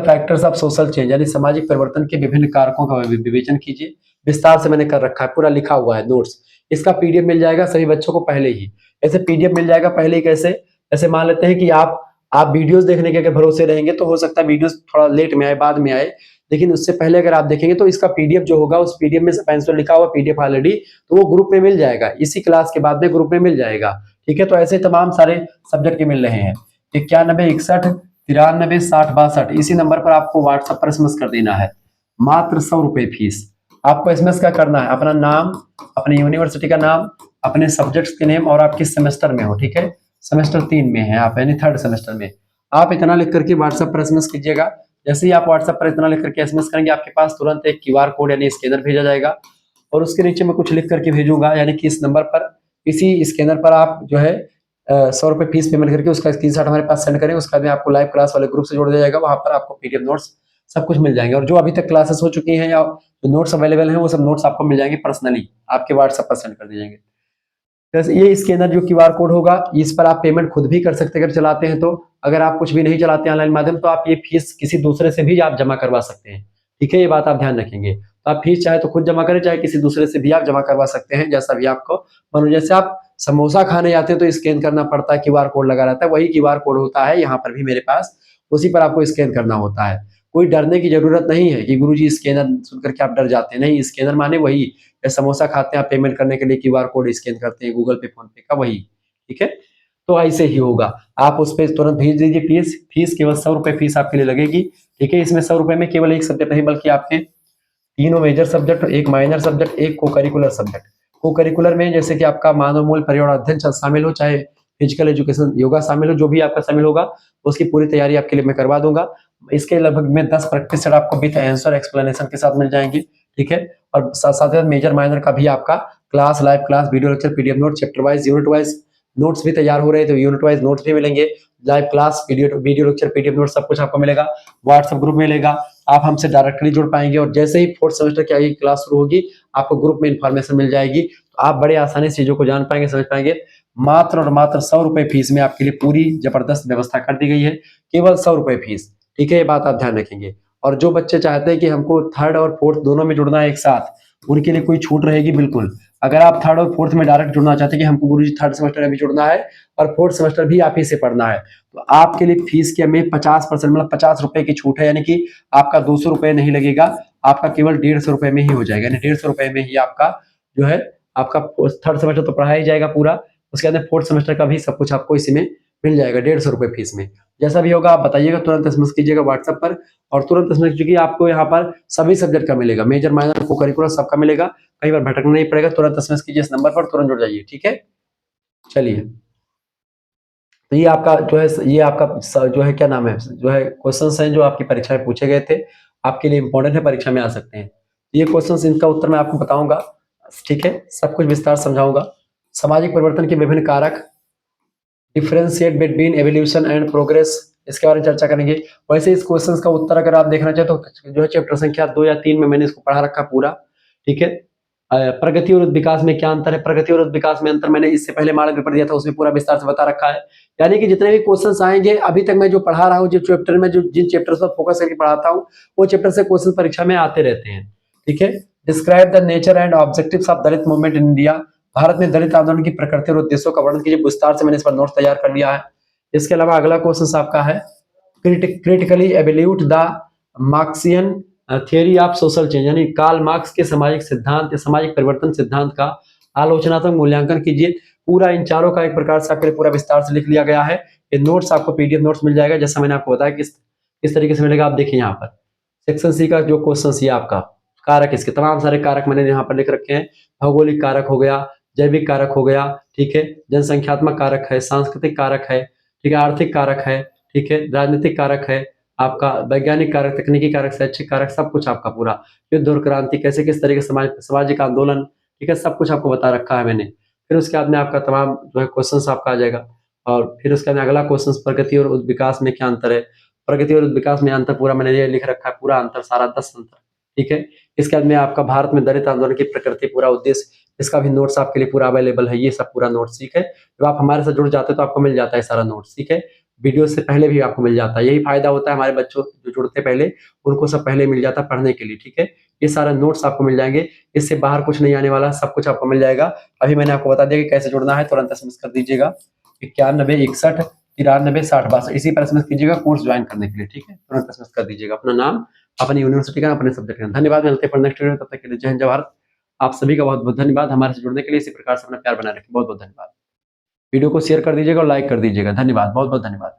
factors of social change, यानी सामाजिक परिवर्तन के विभिन्न कारकों का विवेचन कीजिए। विस्तार से मैंने कर रखा है, पूरा लिखा हुआ है नोट्स। इसका पीडीएफ मिल जाएगा सभी बच्चों को पहले ही। ऐसे पीडीएफ मिल जाएगा पहले ही कैसे, ऐसे मान लेते हैं कि आप वीडियोस देखने के अगर भरोसे रहेंगे तो हो सकता है वीडियोस थोड़ा लेट में आए, बाद में आए, लेकिन उससे पहले अगर आप देखेंगे तो इसका पीडीएफ जो होगा, उस पीडीएफ में आंसर लिखा हुआ पीडीएफ ऑलरेडी, तो वो ग्रुप में मिल जाएगा, इसी क्लास के बाद में ग्रुप में मिल जाएगा। ठीक है, तो ऐसे तमाम सारे सब्जेक्ट के मिल रहे हैं। 91 61 93 60 62 इसी नंबर पर आपको व्हाट्सएप पर एसएमएस कर देना है। मात्र 100 रुपए फीस। आपको एसएमएस क्या करना है, अपना नाम, अपनी यूनिवर्सिटी का नाम, अपने सब्जेक्ट्स के नेम और आप किस सेमेस्टर में हो। ठीक है, सेमेस्टर 3 में है आप, यानी 3rd सेमेस्टर में। आप इतना लिख करके व्हाट्सएप पर एसएमएस कीजिएगा। जैसे ही आप व्हाट्सएप पर इतना लिख करके एसएमएस करेंगे, आपके पास तुरंत एक क्यूआर कोड यानी स्कैनर भेजा जाएगा, और उसके नीचे मैं कुछ लिख करके भेजूंगा, यानी कि इस नंबर पर, इसी स्कैनर पर आप जो है 100 रुपए फीस पेमेंट करके उसका स्क्रीनशॉट हमारे पास सेंड करें। उसका भी आपको लाइव क्लास वाले ग्रुप से जोड़ दिया जाएगा, वहां पर आपको पीडीएफ नोट्स सब कुछ मिल जाएंगे। और जो अभी तक क्लासेस हो चुकी हैं या जो नोट्स अवेलेबल हैं, वो सब नोट्स आपको मिल जाएंगे, पर्सनली आपके व्हाट्सएप पर सेंड कर दिए जाएंगे। ये स्कैनर जो क्यूआर कोड होगा, इस पर आप पेमेंट खुद भी कर सकते हैं अगर चलाते हैं तो। अगर आप कुछ भी नहीं चलाते ऑनलाइन माध्यम, तो आप ये फीस किसी दूसरे से भी आप जमा करवा सकते हैं। ठीक है, ये बात आप ध्यान रखेंगे। तो आप फीस चाहे तो खुद जमा करें, चाहे किसी दूसरे से भी आप जमा करवा सकते हैं, जैसा भी आपको मानो। जैसे आप समोसा खाने जाते हैं तो स्कैन करना पड़ता है, क्यूआर कोड लगा रहता है, वही क्यूआर कोड होता है यहाँ पर भी मेरे पास, उसी पर आपको स्कैन करना होता है। कोई डरने की जरूरत नहीं है कि गुरुजी स्कैनर सुन करके आप डर जाते हैं, नहीं, स्कैनर माने वही, या समोसा खाते हैं आप पेमेंट करने के लिए क्यूआर कोड स्कैन करते हैं गूगल पे फोन पे का, वही। ठीक है, तो ऐसे ही होगा। आप उस पर तुरंत भेज दीजिए फीस। फीस केवल 100 रुपए फीस आपके लिए लगेगी। ठीक है, इसमें 100 रुपए में केवल एक सब्जेक्ट नहीं बल्कि आपके तीनों मेजर सब्जेक्ट, एक माइनर सब्जेक्ट, एक को करिकुलर सब्जेक्ट। को करिकुलर में जैसे कि आपका मानव मूल पर्यावरण अध्ययन शामिल हो, चाहे फिजिकल एजुकेशन योगा शामिल हो, जो भी आपका शामिल होगा उसकी पूरी तैयारी आपके लिए मैं करवा दूंगा। इसके लगभग में 10 प्रैक्टिस सेट आपको विद आंसर एक्सप्लेनेशन के साथ मिल जाएंगे। ठीक है, और साथ साथ मेजर माइनर का भी आपका class, live class, video lecture, PDF note, chapter wise, unit wise notes भी तैयार हो रहे हैं, तो यूनिट वाइज नोट्स भी मिलेंगे। Live class, video lecture, PDF note सब कुछ आपको मिलेगा। व्हाट्सएप ग्रुप मिलेगा, आप हमसे डायरेक्टली जुड़ पाएंगे, और जैसे ही फोर्थ सेमेस्टर की आगे क्लास शुरू होगी आपको ग्रुप में इंफॉर्मेशन मिल जाएगी, तो आप बड़े आसानी से चीजों को जान पाएंगे, समझ पाएंगे। मात्र और मात्र 100 रुपए फीस में आपके लिए पूरी जबरदस्त व्यवस्था कर दी गई है, केवल 100 रुपए फीस। ठीक है, ये बात आप ध्यान रखेंगे। और जो बच्चे चाहते हैं कि हमको थर्ड और फोर्थ दोनों में जुड़ना है एक साथ, उनके लिए कोई छूट रहेगी बिल्कुल। अगर आप थर्ड और फोर्थ में डायरेक्ट जुड़ना चाहते हैं कि हमको गुरुजी थर्ड सेमेस्टर में भी जुड़ना है और फोर्थ सेमेस्टर भी आप ही से पढ़ना है, तो आपके लिए फीस के में 50% मतलब 50 रुपए की छूट है, यानी कि आपका 200 रुपए नहीं लगेगा, आपका केवल 150 रुपए में ही हो जाएगा। यानी 150 रुपए में ही आपका जो है आपका थर्ड सेमेस्टर तो पढ़ाया ही जाएगा पूरा, उसके अंदर फोर्थ सेमेस्टर का भी सब कुछ आपको इसी में मिल जाएगा 150 रुपए फीस में। जैसा भी होगा आप बताइएगा, तुरंत एसएमएस कीजिएगा व्हाट्सएप पर, और तुरंत एसएमएस कीजिए। आपको यहाँ पर सभी सब्जेक्ट का मिलेगा, मेजर माइनर को करिकुलर सबका मिलेगा, कहीं पर भटकना नहीं पड़ेगा। तुरंत एसएमएस कीजिए इस नंबर पर, तुरंत जुड़ जाइए। ठीक है, चलिए, तो ये आपका जो है, ये आपका जो है क्या नाम है, जो है क्वेश्चंस हैं जो आपकी परीक्षा में पूछे गए थे, आपके लिए इंपॉर्टेंट है, परीक्षा में आ सकते हैं। ये क्वेश्चंस, इनका उत्तर मैं आपको बताऊंगा। ठीक है, सब कुछ विस्तार समझाऊंगा। सामाजिक परिवर्तन के विभिन्न कारक, differentiate between evolution and progress, इसके बारे में चर्चा करेंगे। वैसे इस क्वेश्चंस का उत्तर अगर आप देखना चाहें तो जो है चैप्टर संख्या 2 या 3 में मैंने इसको पढ़ा रखा पूरा। ठीक है, प्रगति और विकास में क्या अंतर है, प्रगति और विकास में अंतर मैंने इससे पहले मॉडल पेपर दिया था, उसमें पूरा विस्तार से बता रखा है। यानी कि जितने भी क्वेश्चंस आएंगे अभी तक मैं जो पढ़ा रहा हूँ, जो चैप्टर में जो जिन चैप्टर्स पर फोकस करके पढ़ाता हूँ, वो चैप्टर से क्वेश्चन परीक्षा में आते रहते हैं। ठीक है, describe the nature and objectives of Dalit movement in India, Bharat में दलित आंदोलन की प्रकृति और उद्देश्यों का वर्णन कीजिए। विस्तार से मैंने इस पर नोट्स तैयार कर लिया है। इसके अलावा अगला क्वेश्चन आपका है, critically evaluate the Marxian theory of social change, यानी कार्ल मार्क्स के सामाजिक सिद्धांत या सामाजिक परिवर्तन सिद्धांत का आलोचनात्मक मूल्यांकन कीजिए। पूरा इन चारों का एक प्रकार से आपके लिए पूरा विस्तार से लिख लिया गया है। ये नोट्स आपको पीडीएफ नोट्स मिल जाएगा, जैसा मैंने आपको बताया किस तरीके से मिलेगा। आप देखिए यहाँ पर सेक्शन सी का जो क्वेश्चन ये आपका कारक, इसके तमाम सारे कारक मैंने यहाँ पर लिख रखे हैं। भौगोलिक कारक हो गया, जैविक कारक हो गया, ठीक है, जनसंख्यात्मक कारक है, सांस्कृतिक कारक है, ठीक है, आर्थिक कारक है, ठीक है, राजनीतिक कारक है, आपका वैज्ञानिक कारक, तकनीकी कारक, शैक्षिक कारक, सब कुछ आपका पूरा, युद्ध और क्रांति कैसे किस तरीके से सामाजिक आंदोलन, ठीक है, सब कुछ आपको बता रखा है मैंने। फिर उसके बाद में आपका तमाम जो है क्वेश्चन आपका आ जाएगा। और फिर उसके बाद अगला क्वेश्चन, प्रगति और विकास में क्या अंतर है, प्रगति और विकास में अंतर पूरा मैंने ये लिख रखा है, पूरा अंतर सारा 10 अंतर। ठीक है, इसके बाद में आपका भारत में दलित आंदोलन की प्रकृति, पूरा उद्देश्य, इसका भी नोट्स आपके लिए पूरा अवेलेबल है, ये सब पूरा नोट्स। ठीक है, जब आप हमारे साथ जुड़ जाते हैं तो आपको मिल जाता है सारा नोट्स। ठीक है, वीडियो से पहले भी आपको मिल जाता है, यही फायदा होता है हमारे बच्चों जो जुड़ते पहले, उनको सब पहले मिल जाता है पढ़ने के लिए। ठीक है, ये सारा नोट्स आपको मिल जाएंगे, इससे बाहर कुछ नहीं आने वाला, सब कुछ आपको मिल जाएगा। अभी मैंने आपको बता दिया कि कैसे जुड़ना है, तुरंत एसएमएस कर दीजिएगा 9161936062, इसी पर एसएमएस कीजिएगा कोर्स ज्वाइन करने के लिए। ठीक है, तुरंत एसएमएस कर दीजिएगा अपना नाम, अपनी यूनिवर्सिटी का, अपने सब्जेक्ट का। धन्यवाद, मिलते हैं नेक्स्ट वीडियो, तब तक के लिए जय हिंद जय भारत। आप सभी का बहुत बहुत धन्यवाद हमारे से जुड़ने के लिए, इसी प्रकार से अपना प्यार बनाए रखें। बहुत बहुत धन्यवाद। वीडियो को शेयर कर दीजिएगा और लाइक कर दीजिएगा। धन्यवाद, बहुत बहुत धन्यवाद।